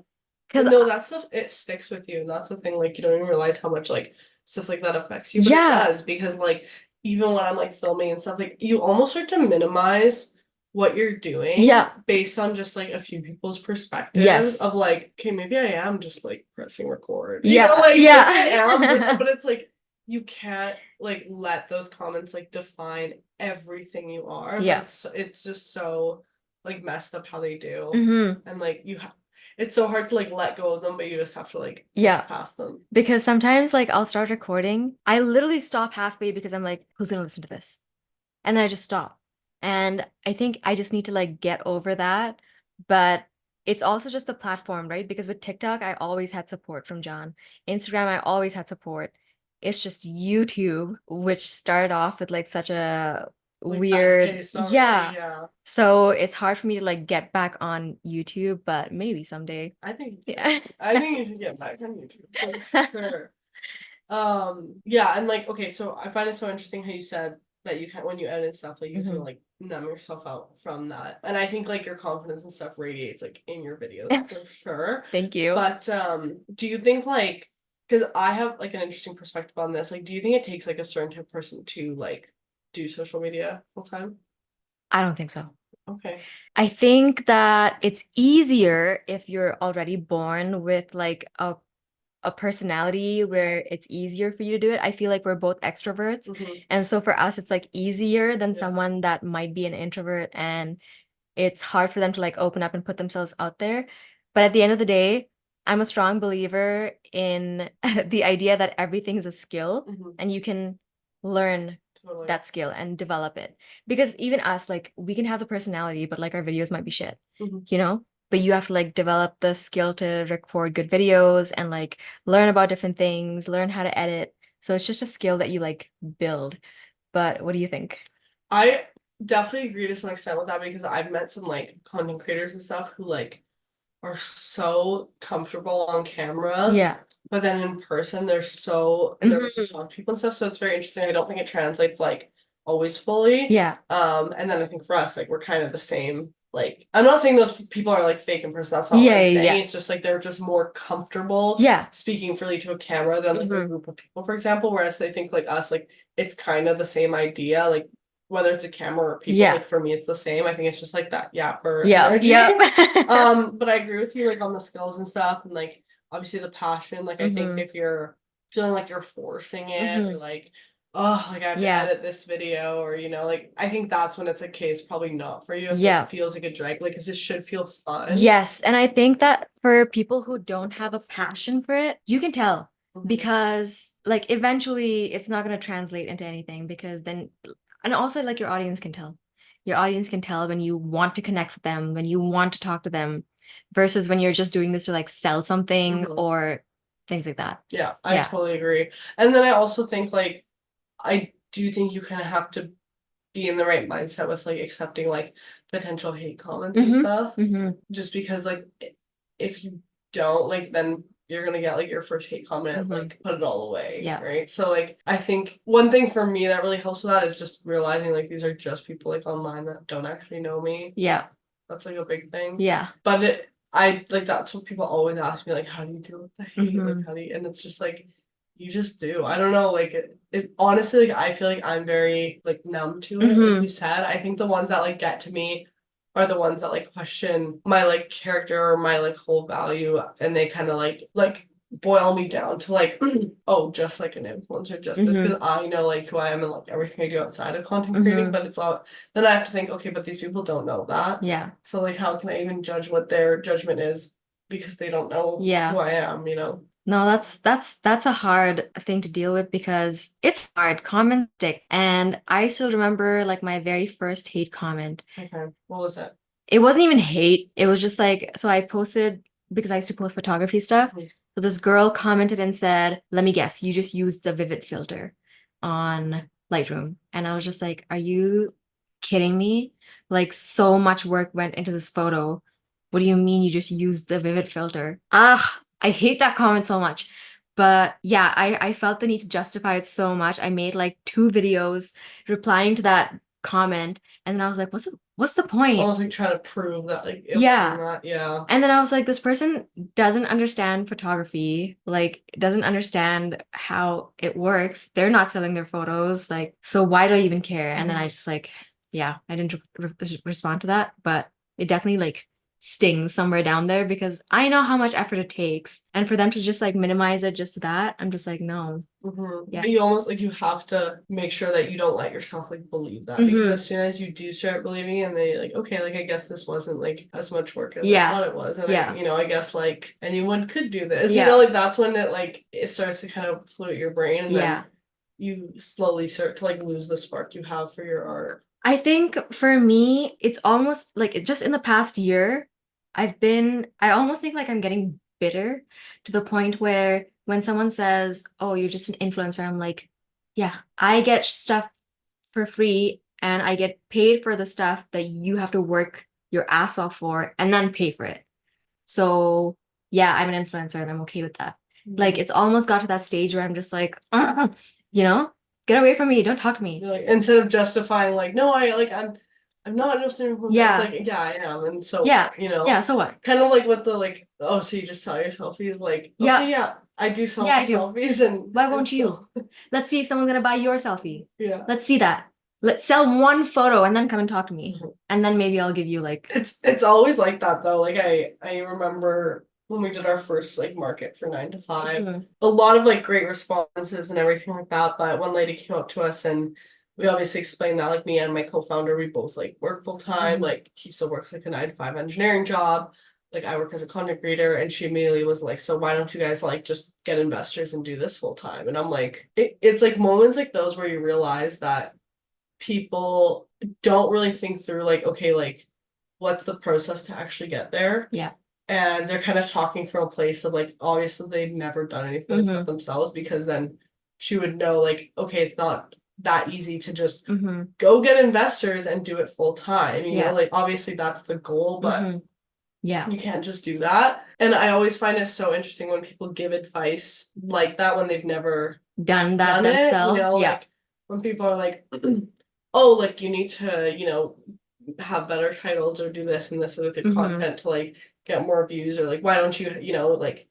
[SPEAKER 1] because
[SPEAKER 2] And no, that stuff it sticks with you, and that's the thing. Like you don't even realize how much like stuff like that affects you, but it
[SPEAKER 1] yeah.
[SPEAKER 2] does because like even when I'm like filming and stuff, like you almost start to minimize what you're doing
[SPEAKER 1] Yeah.
[SPEAKER 2] based on just like a few people's perspectives
[SPEAKER 1] Yes.
[SPEAKER 2] of like, okay, maybe I am just like pressing record,
[SPEAKER 1] Yeah.
[SPEAKER 2] like maybe I am just,
[SPEAKER 1] Yeah.
[SPEAKER 2] but it's like you can't like let those comments like define everything you are, but
[SPEAKER 1] Yeah.
[SPEAKER 2] it's just so like messed up how they do,
[SPEAKER 1] Hmm.
[SPEAKER 2] and like it's so hard to like let go of them, but you just have to like push
[SPEAKER 1] Yeah.
[SPEAKER 2] past them.
[SPEAKER 1] Because sometimes like I'll start recording. I literally stop halfway because I'm like, who's gonna listen to this? And then I just stop. And I think I just need to like get over that. But it's also just a platform, right? Because with TikTok, I always had support from John. Instagram, I always had support. It's just YouTube, which started off with like such a
[SPEAKER 2] Like bad
[SPEAKER 1] weird,
[SPEAKER 2] taste already,
[SPEAKER 1] yeah.
[SPEAKER 2] yeah.
[SPEAKER 1] So it's hard for me to like get back on YouTube, but maybe someday.
[SPEAKER 2] I think
[SPEAKER 1] Yeah.
[SPEAKER 2] I think you should get back on YouTube for sure. Yeah, and like okay, so I find it so interesting how you said that you can when you edit stuff, like you can
[SPEAKER 1] Mhm.
[SPEAKER 2] like numb yourself out from that. And I think like your confidence and stuff radiates like in your videos for sure.
[SPEAKER 1] Thank you.
[SPEAKER 2] But do you think like because I have like an interesting perspective on this, like do you think it takes like a certain type of person to like do social media full time?
[SPEAKER 1] I don't think so.
[SPEAKER 2] Okay.
[SPEAKER 1] I think that it's easier if you're already born with like a personality where it's easier for you to do it. I feel like we're both extroverts.
[SPEAKER 2] Mm-hmm.
[SPEAKER 1] And so for us, it's like easier than
[SPEAKER 2] Yeah.
[SPEAKER 1] someone that might be an introvert and it's hard for them to like open up and put themselves out there. But at the end of the day, I'm a strong believer in the idea that everything is a skill
[SPEAKER 2] Mm-hmm.
[SPEAKER 1] and you can learn
[SPEAKER 2] Totally.
[SPEAKER 1] that skill and develop it. Because even us, like we can have the personality, but like our videos might be shit,
[SPEAKER 2] Mm-hmm.
[SPEAKER 1] you know? But you have to like develop the skill to record good videos and like learn about different things, learn how to edit. So it's just a skill that you like build. But what do you think?
[SPEAKER 2] I definitely agree to some extent with that because I've met some like content creators and stuff who like are so comfortable on camera,
[SPEAKER 1] Yeah.
[SPEAKER 2] but then in person they're so nervous to
[SPEAKER 1] Mhm.
[SPEAKER 2] talk to people and stuff. So it's very interesting. I don't think it translates like always fully.
[SPEAKER 1] Yeah.
[SPEAKER 2] And then I think for us, like we're kind of the same. Like I'm not saying those people are like fake in person. That's not what
[SPEAKER 1] Yeah,
[SPEAKER 2] I'm
[SPEAKER 1] yeah,
[SPEAKER 2] saying.
[SPEAKER 1] yeah.
[SPEAKER 2] It's just like they're just more comfortable
[SPEAKER 1] Yeah.
[SPEAKER 2] speaking freely to a camera than like a
[SPEAKER 1] Hmm.
[SPEAKER 2] group of people, for example. Whereas they think like us, like it's kind of the same idea. Like whether it's a camera or people,
[SPEAKER 1] Yeah.
[SPEAKER 2] like for me it's the same. I think it's just like that yapper
[SPEAKER 1] Yeah.
[SPEAKER 2] energy.
[SPEAKER 1] Yeah.
[SPEAKER 2] But I agree with you like on the skills and stuff and like obviously the passion. Like I think
[SPEAKER 1] Hmm.
[SPEAKER 2] if you're feeling like you're forcing it or
[SPEAKER 1] Hmm.
[SPEAKER 2] like, oh, like I have to
[SPEAKER 1] Yeah.
[SPEAKER 2] edit this video or like I think that's when it's okay, it's probably not for you if it
[SPEAKER 1] Yeah.
[SPEAKER 2] feels like a drag, like because it should feel fun.
[SPEAKER 1] Yes. And I think that for people who don't have a passion for it, you can tell. because like eventually it's not going to translate into anything because then, and also like your audience can tell. Your audience can tell when you want to connect with them, when you want to talk to them, versus when you're just doing this to like sell something or things like that.
[SPEAKER 2] Yeah, I totally agree. And then I also think like I do think you kind of have to be in the right mindset with like accepting like potential hate comments and stuff. Just because like if you don't, like then you're gonna get like your first hate comment, like put it all away. Yeah. Right. So like I think one thing for me that really helps with that is just realizing like these are just people like online that don't actually know me.
[SPEAKER 1] Yeah.
[SPEAKER 2] That's like a big thing.
[SPEAKER 1] Yeah.
[SPEAKER 2] But I like that's what people always ask me, like, how do you deal with the hate? Like how do you, and it's just like you just do. I don't know, like it honestly, like I feel like I'm very like numb to it, like you said. I think the ones that like get to me are the ones that like question my like character or my like whole value, and they kind of like boil me down to like oh, just like an influencer, just this, because I know like who I am and like everything I do outside of content creating, but it's all then I have to think, okay, but these people don't know that. Yeah. So like how can I even judge what their judgment is because they don't know who I am, you know?
[SPEAKER 1] No, that's a hard thing to deal with because it's hard. Comments stick. And I still remember like my very first hate comment.
[SPEAKER 2] Okay. What was it?
[SPEAKER 1] It wasn't even hate. It was just like, so I posted because I used to post photography stuff. So this girl commented and said, let me guess, you just used the Vivid filter on Lightroom. And I was just like, are you kidding me? Like so much work went into this photo. What do you mean you just used the Vivid filter? Ah, I hate that comment so much. But yeah, I felt the need to justify it so much. I made like 2 videos replying to that comment. And then I was like, what's the point?
[SPEAKER 2] I was like trying to prove that like it wasn't that, yeah.
[SPEAKER 1] And then I was like, this person doesn't understand photography, like doesn't understand how it works. They're not selling their photos, like, so why do I even care? And then I just like, yeah, I didn't respond to that, but it definitely like stings somewhere down there because I know how much effort it takes. And for them to just like minimize it just to that, I'm just like, no.
[SPEAKER 2] Yeah. You almost like you have to make sure that you don't let yourself like believe that, because as soon as you do start believing and they like, okay, like I guess this wasn't like as much work as I thought it was, and I, you know, I guess like anyone could do this, you know, like that's when it starts to kind of pollute your brain, and then you slowly start to like lose the spark you have for your art.
[SPEAKER 1] I think for me, it's almost like just in the past year, I almost think like I'm getting bitter to the point where when someone says, oh, you're just an influencer, I'm like, yeah, I get stuff for free and I get paid for the stuff that you have to work your ass off for and then pay for it. So yeah, I'm an influencer and I'm okay with that. Like it's almost got to that stage where I'm just like, you know, get away from me, don't talk to me.
[SPEAKER 2] Like, instead of justifying like, no, I'm not interested in
[SPEAKER 1] Yeah.
[SPEAKER 2] it's like, yeah, I am, and so
[SPEAKER 1] Yeah,
[SPEAKER 2] you know,
[SPEAKER 1] yeah, so what?
[SPEAKER 2] kind of like with the like, oh, so you just sell your selfies, like, okay, yeah, I do sell
[SPEAKER 1] I do.
[SPEAKER 2] selfies, and
[SPEAKER 1] why won't you? Let's see if someone's gonna buy your selfie.
[SPEAKER 2] Yeah.
[SPEAKER 1] Let's see that. Let's sell one photo and then come and talk to me. And then maybe I'll give you like
[SPEAKER 2] It's always like that though. Like I remember when we did our first like market for 9 to 5, a lot of like great responses and everything like that. But one lady came up to us and we obviously explained that like me and my co-founder, we both like work full time. Like he still works like a 9 to 5 engineering job. Like I work as a content creator, and she immediately was like, so why don't you guys like just get investors and do this full time? And I'm like, it's like moments like those where you realize that people don't really think through like, okay, like what's the process to actually get there?
[SPEAKER 1] Yeah.
[SPEAKER 2] And they're kind of talking from a place of like, obviously they've never done anything like that themselves, because then she would know like, okay, it's not that easy to just go get investors and do it full time. You know, like obviously that's the goal, but you can't just do that. And I always find it so interesting when people give advice like that when they've never
[SPEAKER 1] done that themselves.
[SPEAKER 2] You know, like when people are like, oh, like you need to, you know, have better titles or do this and this with your content to like get more views, or like why don't you, you know, like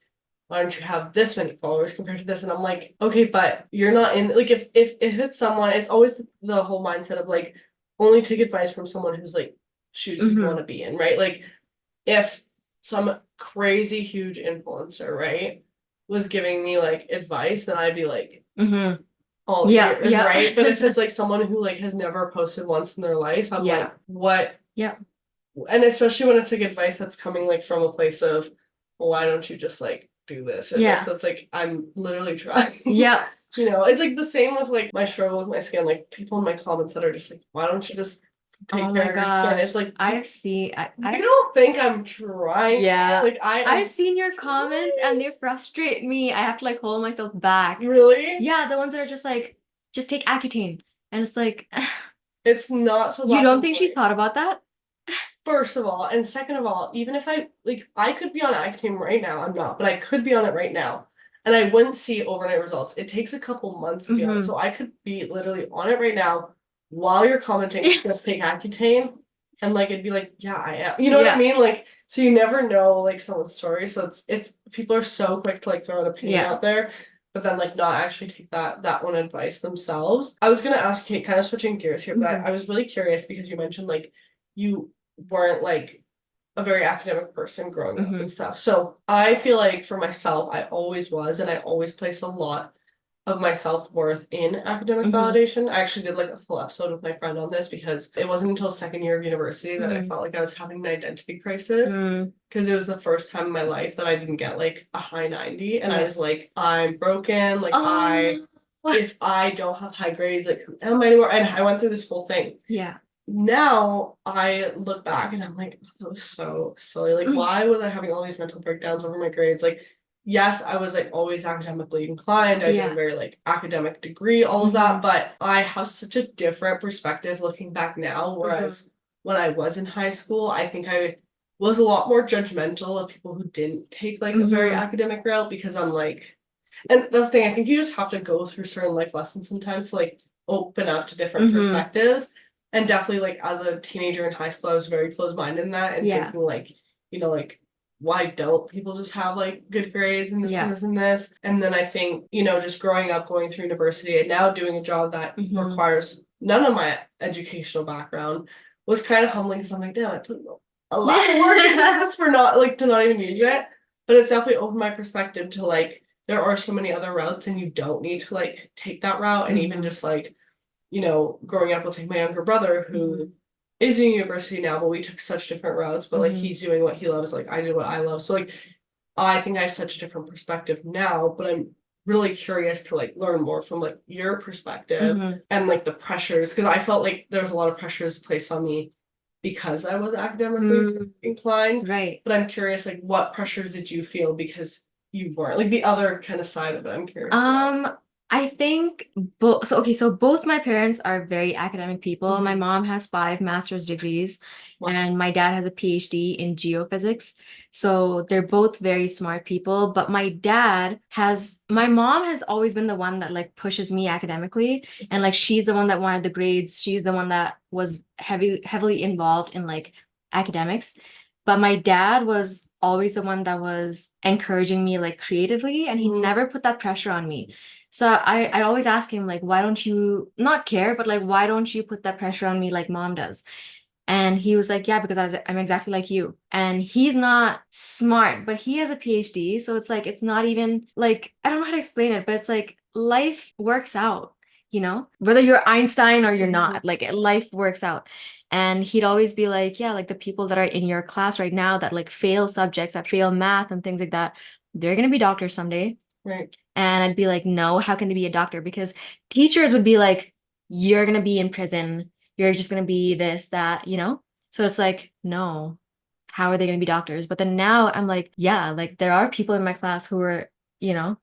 [SPEAKER 2] why don't you have this many followers compared to this? And I'm like, okay, but you're not in like if it's someone, it's always the whole mindset of like only take advice from someone who's like shoes you want to be in, right? Like if some crazy huge influencer, right, was giving me like advice, then I'd be like all ears, right? But if it's like someone who like has never posted once in their life, I'm like, what? And especially when it's like advice that's coming like from a place of, well, why don't you just like do this or this. That's like, I'm literally trying.
[SPEAKER 1] Yeah.
[SPEAKER 2] You know, it's like the same with like my struggle with my skin. Like people in my comments that are just like, why don't you just take care of your skin? It's like I don't think I'm trying.
[SPEAKER 1] Yeah.
[SPEAKER 2] Like
[SPEAKER 1] I've seen your comments and they frustrate me. I have to like hold myself back.
[SPEAKER 2] Really?
[SPEAKER 1] Yeah, the ones that are just like, just take Accutane. And it's like
[SPEAKER 2] it's not so
[SPEAKER 1] you don't think she's thought about that?
[SPEAKER 2] First of all, and second of all, even if I could be on Accutane right now, I'm not, but I could be on it right now, and I wouldn't see overnight results. It takes a couple months to be on it, so I could be literally on it right now while you're commenting, just take Accutane, and like it'd be like, yeah, I am. You know what I mean? Like, so you never know like someone's story. So it's people are so quick to like throw an opinion out there, but then like not actually take that one advice themselves. I was gonna ask Kate, kind of switching gears here, but I was really curious because you mentioned like you weren't like a very academic person growing up and stuff. So I feel like for myself, I always was, and I always placed a lot of my self-worth in academic validation. I actually did like a full episode with my friend on this because it wasn't until second year of university that I felt like I was having an identity crisis because it was the first time in my life that I didn't get like a high 90 and I was like, I'm broken, like if I don't have high grades, like who am I anymore? And I went through this whole thing. Yeah. Now I look back and I'm like, oh, that was so silly. Like, why was I having all these mental breakdowns over my grades? Like, yes, I was like always academically inclined. I did a very like academic degree, all of that, but I have such a different perspective looking back now. Whereas when I was in high school, I think I was a lot more judgmental of people who didn't take like a very academic route because I'm like, and that's the thing, I think you just have to go through certain life lessons sometimes to like open up to different perspectives. And definitely like as a teenager in high school, I was very closed-minded in that and thinking like, you know, like why don't people just have like good grades and this and this and this? And then I think, you know, just growing up, going through university and now doing a job that requires none of my educational background was kind of humbling because I'm like, damn, I put a lot of work into this for not like to not even use it. But it's definitely opened my perspective to like there are so many other routes and you don't need to like take that route. And even just like, you know, growing up with like my younger brother who is in university now, but we took such different routes, but like he's doing what he loves, like I did what I love. So like I think I have such a different perspective now, but I'm really curious to like learn more from like your perspective and like the pressures because I felt like there was a lot of pressures placed on me because I was academically inclined. Right. But I'm curious, like what pressures did you feel because you weren't? Like the other kind of side of it, I'm curious about.
[SPEAKER 1] I think so both my parents are very academic people. My mom has 5 master's degrees and my dad has a PhD in geophysics. So they're both very smart people, but my mom has always been the one that like pushes me academically and like she's the one that wanted the grades. She's the one that was heavily involved in like academics. But my dad was always the one that was encouraging me like creatively and he never put that pressure on me. So I always ask him like, why don't you not care, but like, why don't you put that pressure on me like mom does? And he was like, yeah, because I'm exactly like you. And he's not smart, but he has a PhD. So it's like, it's not even like, I don't know how to explain it, but it's like life works out, you know, whether you're Einstein or you're not, like life works out. And he'd always be like, yeah, like the people that are in your class right now that like fail subjects, that fail math and things like that, they're going to be doctors someday. Right. And I'd be like, no, how can they be a doctor? Because teachers would be like, you're going to be in prison. You're just going to be this, that, you know? So it's like, no, how are they going to be doctors? But then now I'm like, yeah, like there are people in my class who are, you know,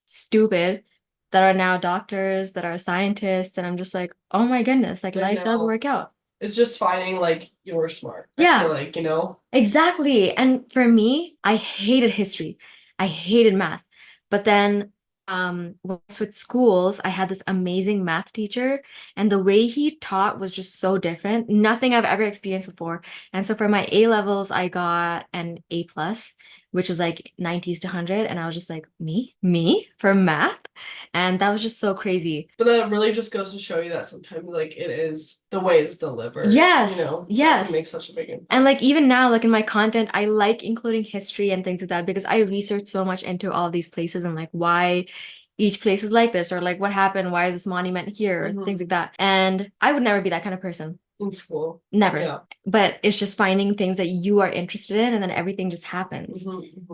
[SPEAKER 1] stupid that are now doctors, that are scientists. And I'm just like, oh my goodness, like life does work out.
[SPEAKER 2] It's just finding like you're smart. I feel like, you know?
[SPEAKER 1] Exactly. And for me, I hated history. I hated math. But then once with schools, I had this amazing math teacher, and the way he taught was just so different. Nothing I've ever experienced before. And so for my A levels, I got an A plus, which is like 90s to 100. And I was just like, me for math? And that was just so crazy.
[SPEAKER 2] But that really just goes to show you that sometimes like it is the way it's delivered. Yes. You know,
[SPEAKER 1] yes.
[SPEAKER 2] That makes such a big impact.
[SPEAKER 1] And like even now, like in my content, I like including history and things like that because I research so much into all these places and like why each place is like this or like what happened, why is this monument here, things like that. And I would never be that kind of person.
[SPEAKER 2] in school.
[SPEAKER 1] Never.
[SPEAKER 2] Yeah.
[SPEAKER 1] But it's just finding things that you are interested in, and then everything just happens.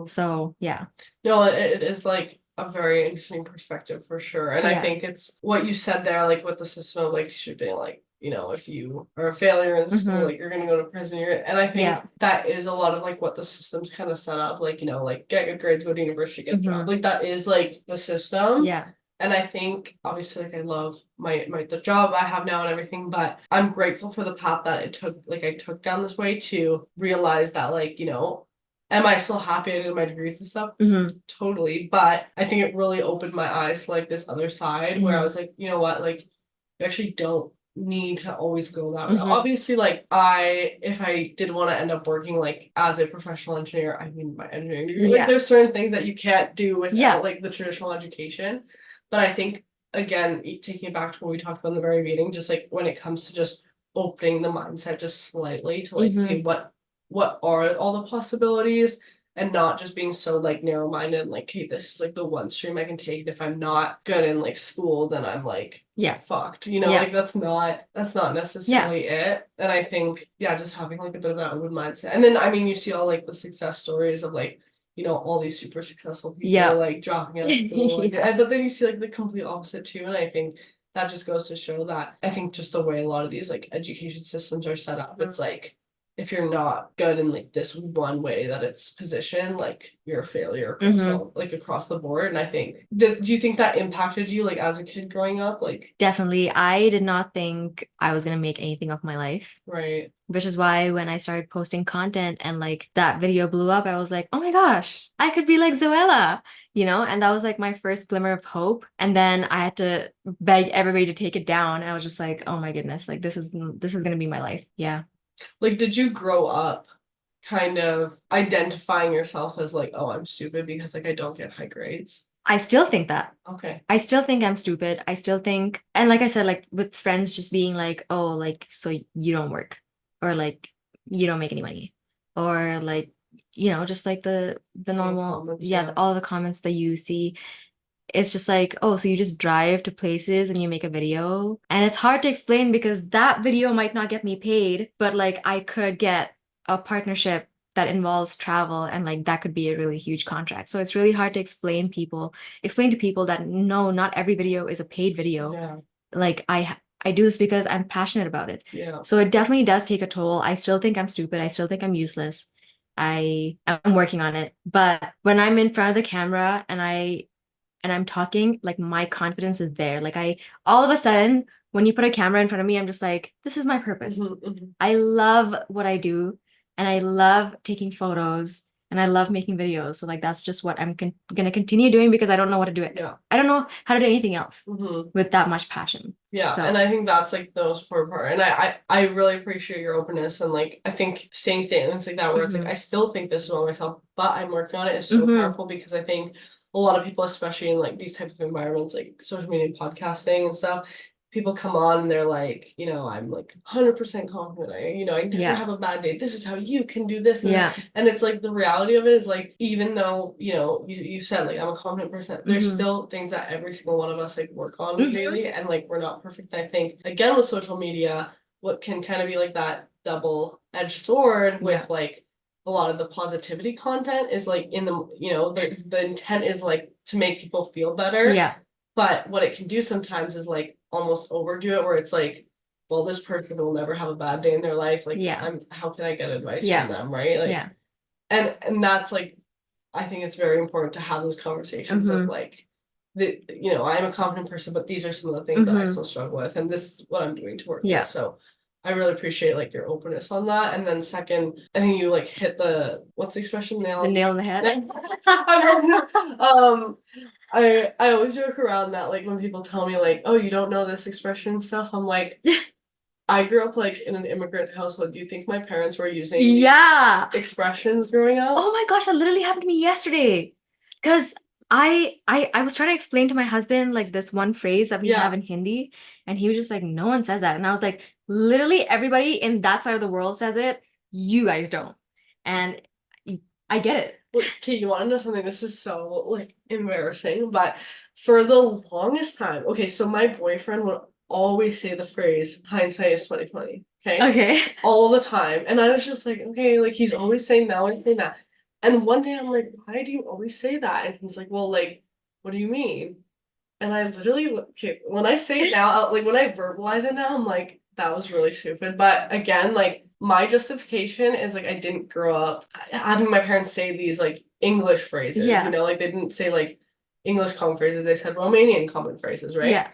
[SPEAKER 1] So yeah.
[SPEAKER 2] No, it is like a very interesting perspective for sure. And I think it's what you said there, like with the system of like teachers being like, you know, if you are a failure in school, like you're gonna go to prison. And I think that is a lot of like what the system's kind of set up, like, you know, like get good grades, go to university, get a job. Like that is like the system.
[SPEAKER 1] Yeah.
[SPEAKER 2] And I think obviously like I love my the job I have now and everything, but I'm grateful for the path that it took, like I took down this way to realize that, like, you know, am I still happy I did my degrees and stuff? Totally. But I think it really opened my eyes to like this other side where I was like, you know what, like you actually don't need to always go that route. Obviously, like if I did want to end up working like as a professional engineer, I mean my engineering degree, like there's certain things that you can't do without like the traditional education. But I think again, taking it back to what we talked about in the very beginning, just like when it comes to just opening the mindset just slightly to like, hey, what are all the possibilities, and not just being so like narrow-minded and like, hey, this is like the one stream I can take, and if I'm not good in like school, then I'm like fucked, you know, like that's not necessarily it. And I think just having like a bit of that open mindset, and then I mean you see all like the success stories of like, you know, all these super successful people like dropping out of school but then you see like the complete opposite too. And I think that just goes to show that I think just the way a lot of these like education systems are set up, it's like if you're not good in like this one way that it's positioned, like you're a failure across like across the board. And I think do you think that impacted you like as a kid growing up? Like
[SPEAKER 1] definitely. I did not think I was gonna make anything of my life.
[SPEAKER 2] Right.
[SPEAKER 1] Which is why when I started posting content and like that video blew up, I was like, oh my gosh, I could be like Zoella, you know? And that was like my first glimmer of hope. And then I had to beg everybody to take it down. And I was just like, oh my goodness, like this is gonna be my life. Yeah.
[SPEAKER 2] Like, did you grow up kind of identifying yourself as like, oh, I'm stupid because like I don't get high grades?
[SPEAKER 1] I still think that.
[SPEAKER 2] Okay.
[SPEAKER 1] I still think I'm stupid. I still think, and like I said, like with friends just being like, oh, like, so you don't work, or like you don't make any money, or like, you know, just like the normal,
[SPEAKER 2] Comments,
[SPEAKER 1] all the comments that you see. It's just like, oh, so you just drive to places and you make a video. And it's hard to explain because that video might not get me paid, but like I could get a partnership that involves travel, and like that could be a really huge contract. So it's really hard to explain to people that no, not every video is a paid video.
[SPEAKER 2] Yeah.
[SPEAKER 1] Like I do this because I'm passionate about it.
[SPEAKER 2] Yeah.
[SPEAKER 1] So it definitely does take a toll. I still think I'm stupid. I still think I'm useless. I'm working on it. But when I'm in front of the camera and I'm talking, like my confidence is there. Like all of a sudden, when you put a camera in front of me, I'm just like, this is my purpose. I love what I do, and I love taking photos, and I love making videos. So like that's just what I'm gonna continue doing because I don't know what to do it.
[SPEAKER 2] Yeah.
[SPEAKER 1] I don't know how to do anything else with that much passion.
[SPEAKER 2] Yeah, so. And I think that's like the most important part. And I really appreciate your openness, and like I think saying statements like that where it's like I still think this about myself, but I'm working on it is so powerful, because I think a lot of people, especially in like these types of environments, like social media, podcasting and stuff, people come on and they're like, you know, I'm like 100% confident. I never have a bad day. This is how you can do this. And and it's like the reality of it is like, even though, you know, you said like I'm a confident person, there's still things that every single one of us like work on daily, and like we're not perfect. I think again with social media, what can kind of be like that double-edged sword with like a lot of the positivity content is like in the, you know, the intent is like to make people feel better. Yeah. But what it can do sometimes is like almost overdo it, where it's like, well, this person will never have a bad day in their life. Like, how can I get advice from them, right? Like, and that's like, I think it's very important to have those conversations of like, you know, I'm a confident person, but these are some of the things that I still struggle with, and this is what I'm doing to work with. So I really appreciate like your openness on that. And then second, I think you like hit what's the expression?
[SPEAKER 1] The nail in the head.
[SPEAKER 2] I always joke around that like when people tell me like, oh, you don't know this expression and stuff, I'm like, I grew up like in an immigrant household. Do you think my parents were using expressions growing up?
[SPEAKER 1] Oh my gosh, that literally happened to me yesterday. Because I was trying to explain to my husband like this one phrase that we have in Hindi, and he was just like, no one says that. And I was like, literally everybody in that side of the world says it. You guys don't. And I get it.
[SPEAKER 2] Okay, you want to know something? This is so like embarrassing, but for the longest time, okay, so my boyfriend would always say the phrase "hindsight is 20/20." Okay.
[SPEAKER 1] Okay.
[SPEAKER 2] All the time. And I was just like, okay, like he's always saying that and saying that. And one day I'm like, why do you always say that? And he's like, well, like, what do you mean? And I literally, okay, when I say it now, like when I verbalize it now, I'm like, that was really stupid. But again, like my justification is like I didn't grow up having my parents say these like English phrases,
[SPEAKER 1] Yeah.
[SPEAKER 2] you know, like they didn't say like English common phrases, they said Romanian common phrases, right?
[SPEAKER 1] Yeah.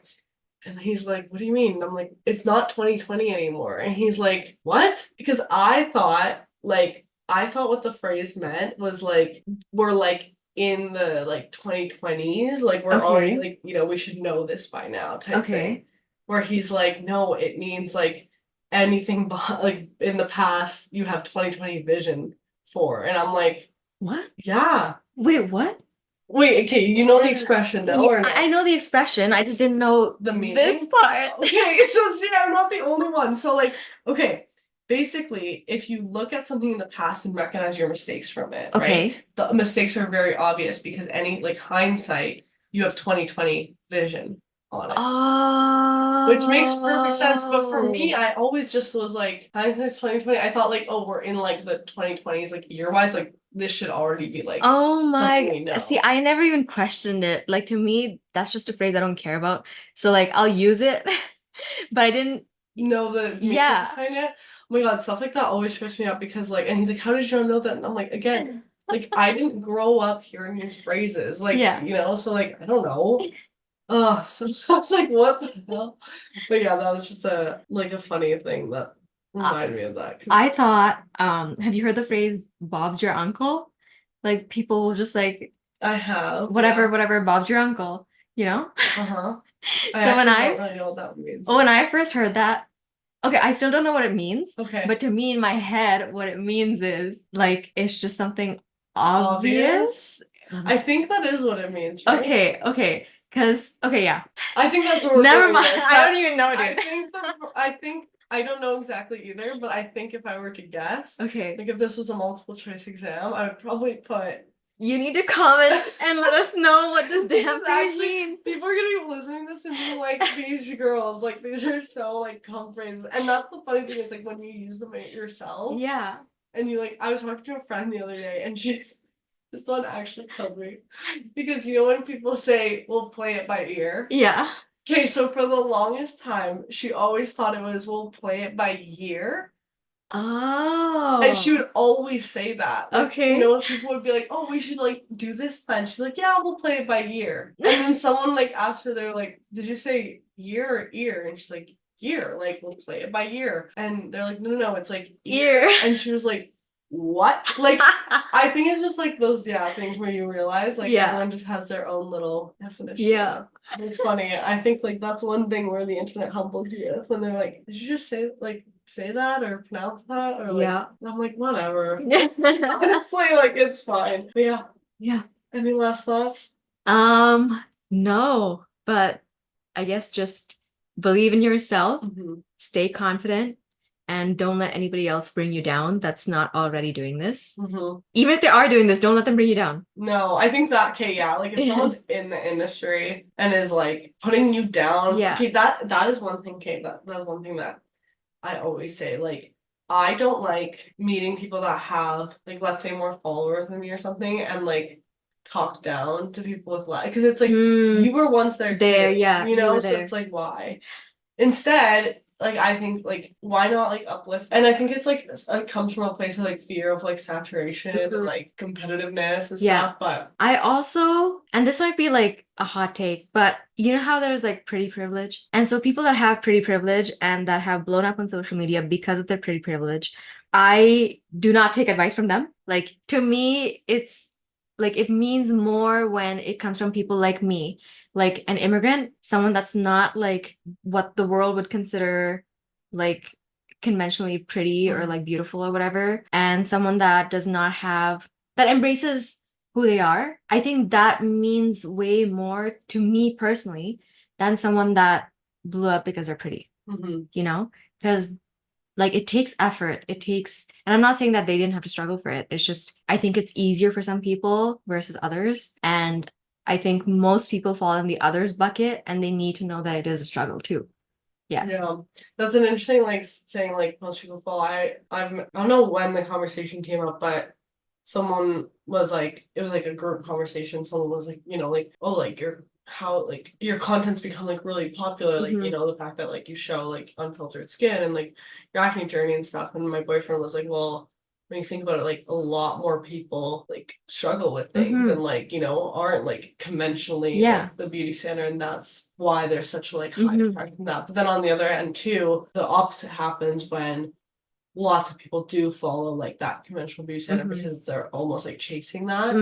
[SPEAKER 2] And he's like, what do you mean? And I'm like, it's not 2020 anymore. And he's like, what? Because I thought what the phrase meant was like, we're like in the like 2020s, like we're already
[SPEAKER 1] Okay.
[SPEAKER 2] like, you know, we should know this by now type thing.
[SPEAKER 1] Okay.
[SPEAKER 2] Where he's like, no, it means like anything like in the past you have 2020 vision for. And I'm like,
[SPEAKER 1] What?
[SPEAKER 2] yeah.
[SPEAKER 1] Wait, what?
[SPEAKER 2] Wait, okay, you know the expression now
[SPEAKER 1] Yeah,
[SPEAKER 2] or no?
[SPEAKER 1] I know the expression. I just didn't know
[SPEAKER 2] The meaning?
[SPEAKER 1] this part.
[SPEAKER 2] Okay, so see, I'm not the only one. So like, okay, basically, if you look at something in the past and recognize your mistakes from it, right?
[SPEAKER 1] Okay.
[SPEAKER 2] The mistakes are very obvious because any like hindsight, you have 2020 vision on it. Which makes perfect sense. But for me,
[SPEAKER 1] Oh.
[SPEAKER 2] I always just was like, hindsight's 2020. I thought like, oh, we're in like the 2020s, like year-wise, like this should already be like
[SPEAKER 1] Oh
[SPEAKER 2] something we
[SPEAKER 1] my. See,
[SPEAKER 2] know.
[SPEAKER 1] I never even questioned it. Like to me, that's just a phrase I don't care about. So like I'll use it, but I didn't.
[SPEAKER 2] Know the meaning
[SPEAKER 1] Yeah.
[SPEAKER 2] behind it. Oh my God, stuff like that always trips me up because like, and he's like, how did you know that? And I'm like, again, like I didn't grow up hearing these phrases, like,
[SPEAKER 1] Yeah.
[SPEAKER 2] you know, so like, I don't know. So I was like, what the hell? But yeah, that was just a funny thing that reminded me of that.
[SPEAKER 1] I thought, have you heard the phrase Bob's your uncle? Like people will just like
[SPEAKER 2] I have,
[SPEAKER 1] whatever,
[SPEAKER 2] yeah.
[SPEAKER 1] whatever, Bob's your uncle, you know?
[SPEAKER 2] Uh-huh. I
[SPEAKER 1] So when
[SPEAKER 2] actually don't
[SPEAKER 1] I
[SPEAKER 2] really know what that means.
[SPEAKER 1] when I first heard that, okay, I still don't know what it means,
[SPEAKER 2] Okay.
[SPEAKER 1] but to me in my head, what it means is like it's just something
[SPEAKER 2] Obvious?
[SPEAKER 1] obvious.
[SPEAKER 2] I think that is what it means, right?
[SPEAKER 1] Okay. Okay, yeah.
[SPEAKER 2] I think that's what we're
[SPEAKER 1] Never
[SPEAKER 2] going
[SPEAKER 1] mind.
[SPEAKER 2] with.
[SPEAKER 1] I don't even know, dude.
[SPEAKER 2] I think I don't know exactly either, but I think if I were to guess,
[SPEAKER 1] Okay.
[SPEAKER 2] like if this was a multiple choice exam, I would probably put
[SPEAKER 1] You need to comment and let us know what this damn thing
[SPEAKER 2] actually
[SPEAKER 1] means.
[SPEAKER 2] people are gonna be listening to this and being like, these girls, like these are so like common phrases. And that's the funny thing, it's like when you use them yourself.
[SPEAKER 1] Yeah.
[SPEAKER 2] And you like I was talking to a friend the other day and she's this one actually killed me. Because you know when people say we'll play it by ear?
[SPEAKER 1] Yeah.
[SPEAKER 2] Okay, so for the longest time, she always thought it was we'll play it by year. And she
[SPEAKER 1] Oh.
[SPEAKER 2] would always say that. Like, you
[SPEAKER 1] Okay.
[SPEAKER 2] know, people would be like, oh, we should like do this plan. She's like, yeah, we'll play it by year. And then someone like asked her, they're like, did you say year or ear? And she's like, year, like we'll play it by year. And they're like, no, it's like ear. And she was like, what? Like, I think it's just like those things where you realize like
[SPEAKER 1] Yeah.
[SPEAKER 2] everyone just has their own little definition.
[SPEAKER 1] Yeah.
[SPEAKER 2] It's funny. I think like that's one thing where the internet humbles you with when they're like, did you just say that or pronounce that or like
[SPEAKER 1] Yeah.
[SPEAKER 2] and I'm like whatever. Honestly, like it's fine. But yeah.
[SPEAKER 1] Yeah.
[SPEAKER 2] Any last thoughts?
[SPEAKER 1] No, but I guess just believe in yourself,
[SPEAKER 2] Mhm.
[SPEAKER 1] stay confident, and don't let anybody else bring you down that's not already doing this.
[SPEAKER 2] Mhm.
[SPEAKER 1] Even if they are doing this, don't let them bring you down.
[SPEAKER 2] No, I think that okay, yeah, like if someone's in the industry and is like putting you down,
[SPEAKER 1] Yeah.
[SPEAKER 2] okay, that is one thing, okay, that's one thing that I always say, like, I don't like meeting people that have, like, let's say more followers than me or something, and like talk down to people with less, because it's like you were once there
[SPEAKER 1] There,
[SPEAKER 2] too,
[SPEAKER 1] yeah,
[SPEAKER 2] you
[SPEAKER 1] you
[SPEAKER 2] know,
[SPEAKER 1] were
[SPEAKER 2] so
[SPEAKER 1] there.
[SPEAKER 2] it's like why? Instead, like I think like why not like uplift? And I think it's like it comes from a place of like fear of like saturation and like competitiveness and
[SPEAKER 1] Yeah.
[SPEAKER 2] stuff. But
[SPEAKER 1] I also, and this might be like a hot take, but you know how there's like pretty privilege? And so people that have pretty privilege and that have blown up on social media because of their pretty privilege, I do not take advice from them. Like to me, it's like it means more when it comes from people like me, like an immigrant, someone that's not like what the world would consider like conventionally pretty or like beautiful or whatever, and someone that does not have that embraces who they are. I think that means way more to me personally than someone that blew up because they're pretty, you know? Because like it takes effort. It takes, and I'm not saying that they didn't have to struggle for it. It's just, I think it's easier for some people versus others. And I think most people fall in the others bucket and they need to know that it is a struggle too.
[SPEAKER 2] Yeah, that's an interesting like saying like most people fall. I don't know when the conversation came up, but someone was like it was like a group conversation. Someone was like, like, oh, like your content's become like really popular, like the fact that like you show like unfiltered skin and like your acne journey and stuff. And my boyfriend was like, well, when you think about it, like a lot more people like struggle with things and like, aren't like conventionally like the beauty standard, and that's why there's such a like high attraction to that. But then on the other end too, the opposite happens when lots of people do follow like that conventional beauty standard because they're almost like chasing that.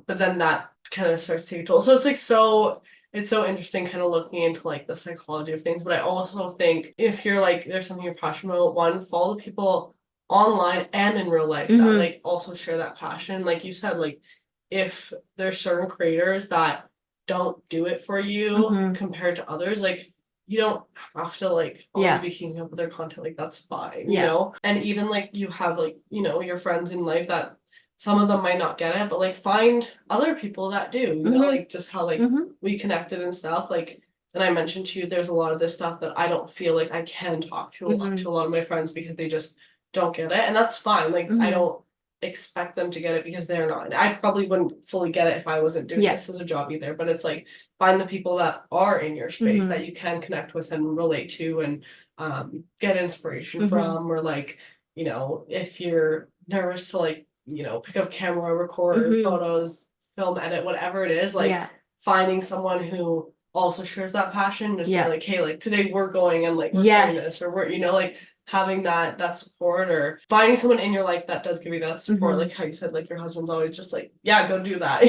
[SPEAKER 2] But then that kind of starts taking a toll. So it's so interesting kind of looking into like the psychology of things. But I also think if you're like there's something you're passionate about, one, follow the people online and in real life that like also share that passion. Like you said, like if there's certain creators that don't do it for you compared to others, like you don't have to like always be keeping up with their content, like that's fine, and even like you have like your friends in life that some of them might not get it, but like find other people that do, like just how like we connected and stuff, like. And I mentioned to you, there's a lot of this stuff that I don't feel like I can talk to a lot of my friends because they just don't get it, and that's fine. Like I don't expect them to get it because they're not. I probably wouldn't fully get it if I wasn't doing this as a job either, but it's like find the people that are in your space that you can connect with and relate to and get inspiration from, or like, if you're nervous to like, pick up camera, record photos, film, edit, whatever it is, like finding someone who also shares that passion, just be like, hey, like today we're going and like we're doing this, or we're, like having that support, or finding someone in your life that does give you that support, like how you said, like your husband's always just like, yeah, go do that,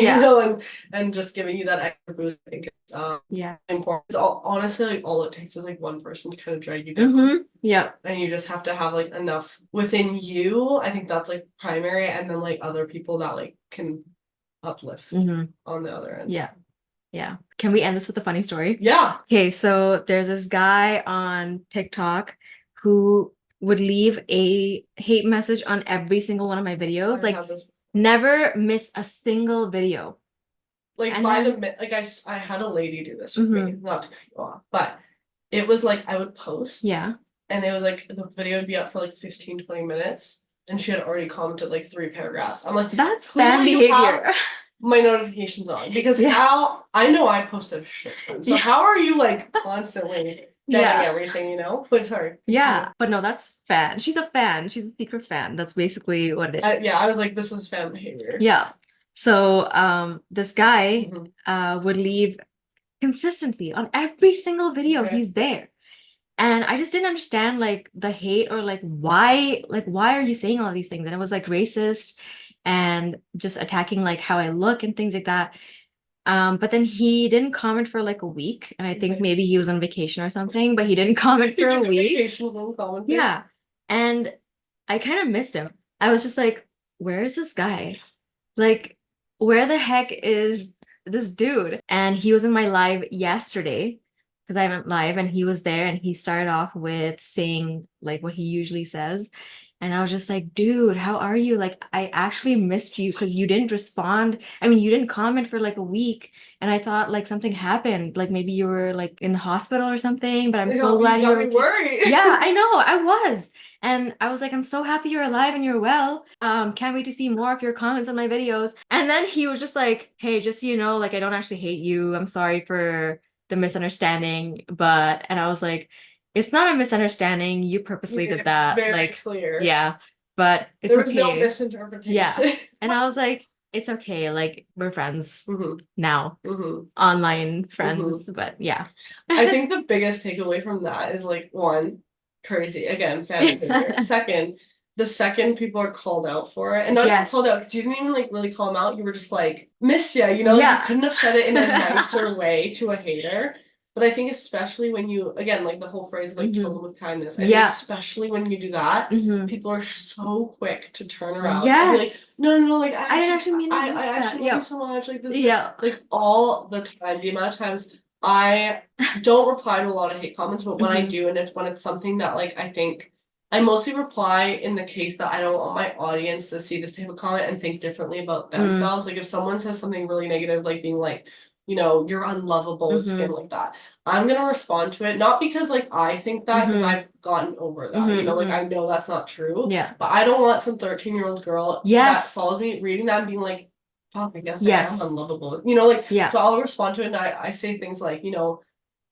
[SPEAKER 2] and just giving you that extra boost. I think it's important. It's honestly, like all it takes is like one person to kind of drag you down. And you just have to have like enough within you. I think that's like primary, and then like other people that like can uplift on the other end.
[SPEAKER 1] Yeah. Can we end this with a funny story?
[SPEAKER 2] Yeah.
[SPEAKER 1] Okay, so there's this guy on TikTok who would leave a hate message on every single one of my videos. Like, never miss a single video.
[SPEAKER 2] Like, like I had a lady do this with me, not to cut you off, but it was like I would post.
[SPEAKER 1] Yeah.
[SPEAKER 2] And it was like the video would be up for like 15-20 minutes, and she had already commented like 3 paragraphs. I'm like,
[SPEAKER 1] that's fan behavior.
[SPEAKER 2] My notifications on, because how I know I post a shit ton. So how are you like constantly getting everything, But sorry.
[SPEAKER 1] Yeah, but no, that's fan. She's a fan. She's a secret fan. That's basically what it is.
[SPEAKER 2] I was like, this is fan behavior.
[SPEAKER 1] Yeah. So this guy would leave consistently on every single video. He's there. And I just didn't understand like the hate, or like why are you saying all these things? And it was like racist and just attacking like how I look and things like that. But then he didn't comment for like a week, and I think maybe he was on vacation or something, but he didn't comment for a week. Yeah. And I kind of missed him. I was just like, where is this guy? Like, where the heck is this dude? And he was in my live yesterday, because I went live, and he was there, and he started off with saying like what he usually says. And I was just like, dude, how are you? Like, I actually missed you because you didn't respond. I mean, you didn't comment for like a week. And I thought like something happened. Like maybe you were like in the hospital or something, but I'm so glad you were
[SPEAKER 2] worried.
[SPEAKER 1] Yeah, I know, I was. And I was like, I'm so happy you're alive and you're well. Can't wait to see more of your comments on my videos. And then he was just like, hey, just so you know, like I don't actually hate you. I'm sorry for the misunderstanding. And I was like, it's not a misunderstanding. You purposely did that.
[SPEAKER 2] Very
[SPEAKER 1] like
[SPEAKER 2] clear.
[SPEAKER 1] Yeah. But it's
[SPEAKER 2] there was
[SPEAKER 1] okay.
[SPEAKER 2] No misinterpretation.
[SPEAKER 1] Yeah. And I was like, it's okay. Like we're friends now. Online friends. But yeah.
[SPEAKER 2] I think the biggest takeaway from that is like, one, crazy. Again, fan behavior. Second, the second people are called out for it, and not even called out because you didn't even like really call them out. You were just like, miss ya, you couldn't have said it in a nicer way to a hater. But I think especially when you, again, like the whole phrase like kill them with kindness, and especially when you do that, people are so quick to turn around and be like, no, like I didn't actually mean I actually love you so much, like this, like all the time. The amount of times I don't reply to a lot of hate comments, but when I do, and when it's something that like I think, I mostly reply in the case that I don't want my audience to see this type of comment and think differently about themselves. Like if someone says something really negative, like being like, you know, you're unlovable with skin like that. I'm gonna respond to it, not because like I think that, because I've gotten over that, you know, like I know that's not true.
[SPEAKER 1] Yeah.
[SPEAKER 2] But I don't want some 13-year-old girl that follows me reading that and being like, fuck, I guess I am unlovable. You know, like, so I'll respond to it and I say things like, you know,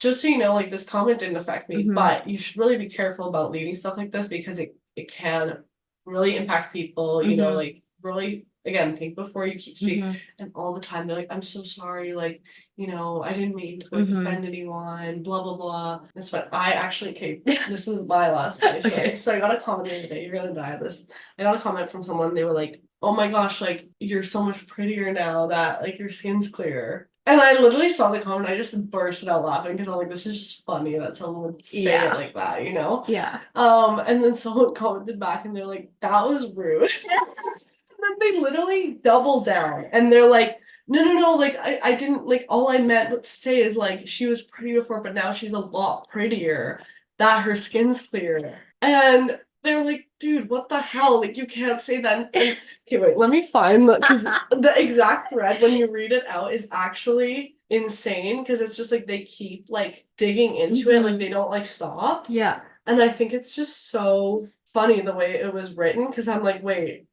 [SPEAKER 2] just so you know, like this comment didn't affect me, but you should really be careful about leaving stuff like this because it can really impact people, you know, like really, again, think before you keep speaking. And all the time they're like, I'm so sorry, like, you know, I didn't mean to like offend anyone, blah blah blah. That's what I actually, okay, this is my last place, right? So I got a comment the other day, you're gonna die of this. I got a comment from someone, they were like, oh my gosh, like you're so much prettier now that like your skin's clearer. And I literally saw the comment, I just bursted out laughing because I'm like, this is just funny that someone would say it like that, you know?
[SPEAKER 1] Yeah.
[SPEAKER 2] And then someone commented back and they're like, that was rude. And then they literally double down and they're like, no, like I didn't, like all I meant to say is like she was pretty before, but now she's a lot prettier, that her skin's clearer. And they're like, dude, what the hell? Like you can't say that. And, okay, wait, let me find because the exact thread when you read it out is actually insane because it's just like they keep like digging into it, like they don't like stop.
[SPEAKER 1] Yeah.
[SPEAKER 2] And I think it's just so funny the way it was written because I'm like, wait,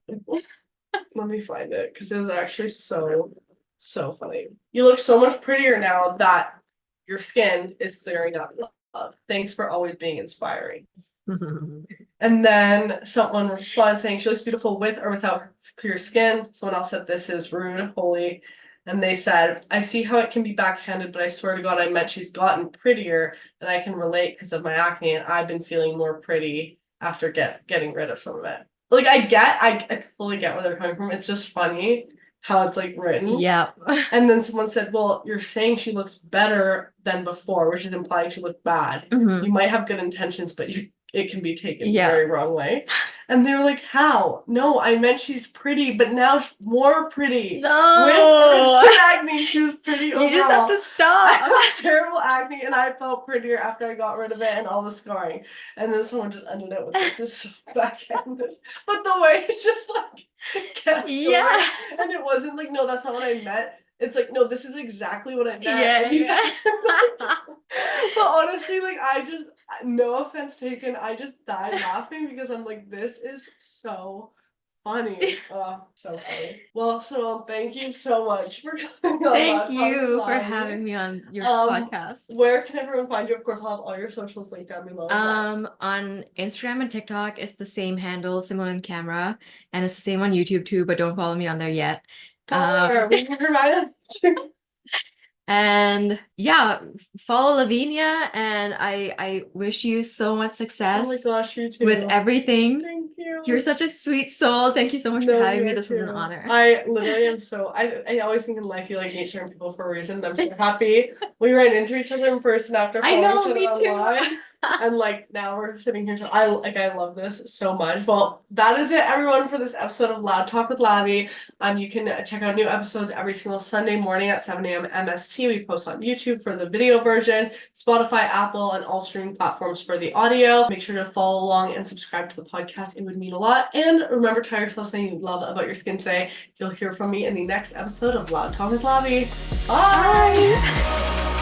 [SPEAKER 2] let me find it because it was actually so funny. You look so much prettier now that your skin is clearing up. Love. Thanks for always being inspiring. And then someone responds saying she looks beautiful with or without clear skin. Someone else said this is rude, holy. And they said, I see how it can be backhanded, but I swear to God, I meant she's gotten prettier and I can relate because of my acne and I've been feeling more pretty after getting rid of some of it. Like I fully get where they're coming from. It's just funny how it's like written.
[SPEAKER 1] Yeah.
[SPEAKER 2] And then someone said, well, you're saying she looks better than before, which is implying she looked bad. You might have good intentions, but it can be taken the very wrong way. And they were like, how? No, I meant she's pretty, but now she's more pretty.
[SPEAKER 1] No.
[SPEAKER 2] With acne, she was pretty overall.
[SPEAKER 1] You just have to stop.
[SPEAKER 2] I have terrible acne and I felt prettier after I got rid of it and all the scarring. And then someone just ended it with this is so backhanded. But the way it just like kept going. And it wasn't like, no, that's not what I meant. It's like, no, this is exactly what I meant.
[SPEAKER 1] Yeah.
[SPEAKER 2] But honestly, like I just, no offense taken, I just died laughing because I'm like, this is so funny. So funny. Well, so thank you so much for coming on.
[SPEAKER 1] Thank you for having me on your podcast.
[SPEAKER 2] Where can everyone find you? Of course, I'll have all your socials linked down below.
[SPEAKER 1] On Instagram and TikTok, it's the same handle, Simone and Camera, and it's the same on YouTube too, but don't follow me on there yet. And yeah, follow Lavinia, and I wish you so much success.
[SPEAKER 2] Oh my gosh, you too.
[SPEAKER 1] With everything.
[SPEAKER 2] Thank you.
[SPEAKER 1] You're such a sweet soul. Thank you so much for having me. This was an honor.
[SPEAKER 2] I literally am so, I always think in life you like meet certain people for a reason. I'm so happy we ran into each other in person after following each other online. And like now we're sitting here. So I love this so much. Well, that is it, everyone, for this episode of Loud Talk with Lavi. You can check out new episodes every single Sunday morning at 7 a.m. MST. We post on YouTube for the video version, Spotify, Apple, and all streaming platforms for the audio. Make sure to follow along and subscribe to the podcast. It would mean a lot. And remember to tell yourself something you love about your skin today. You'll hear from me in the next episode of Loud Talk with Lavi. Bye.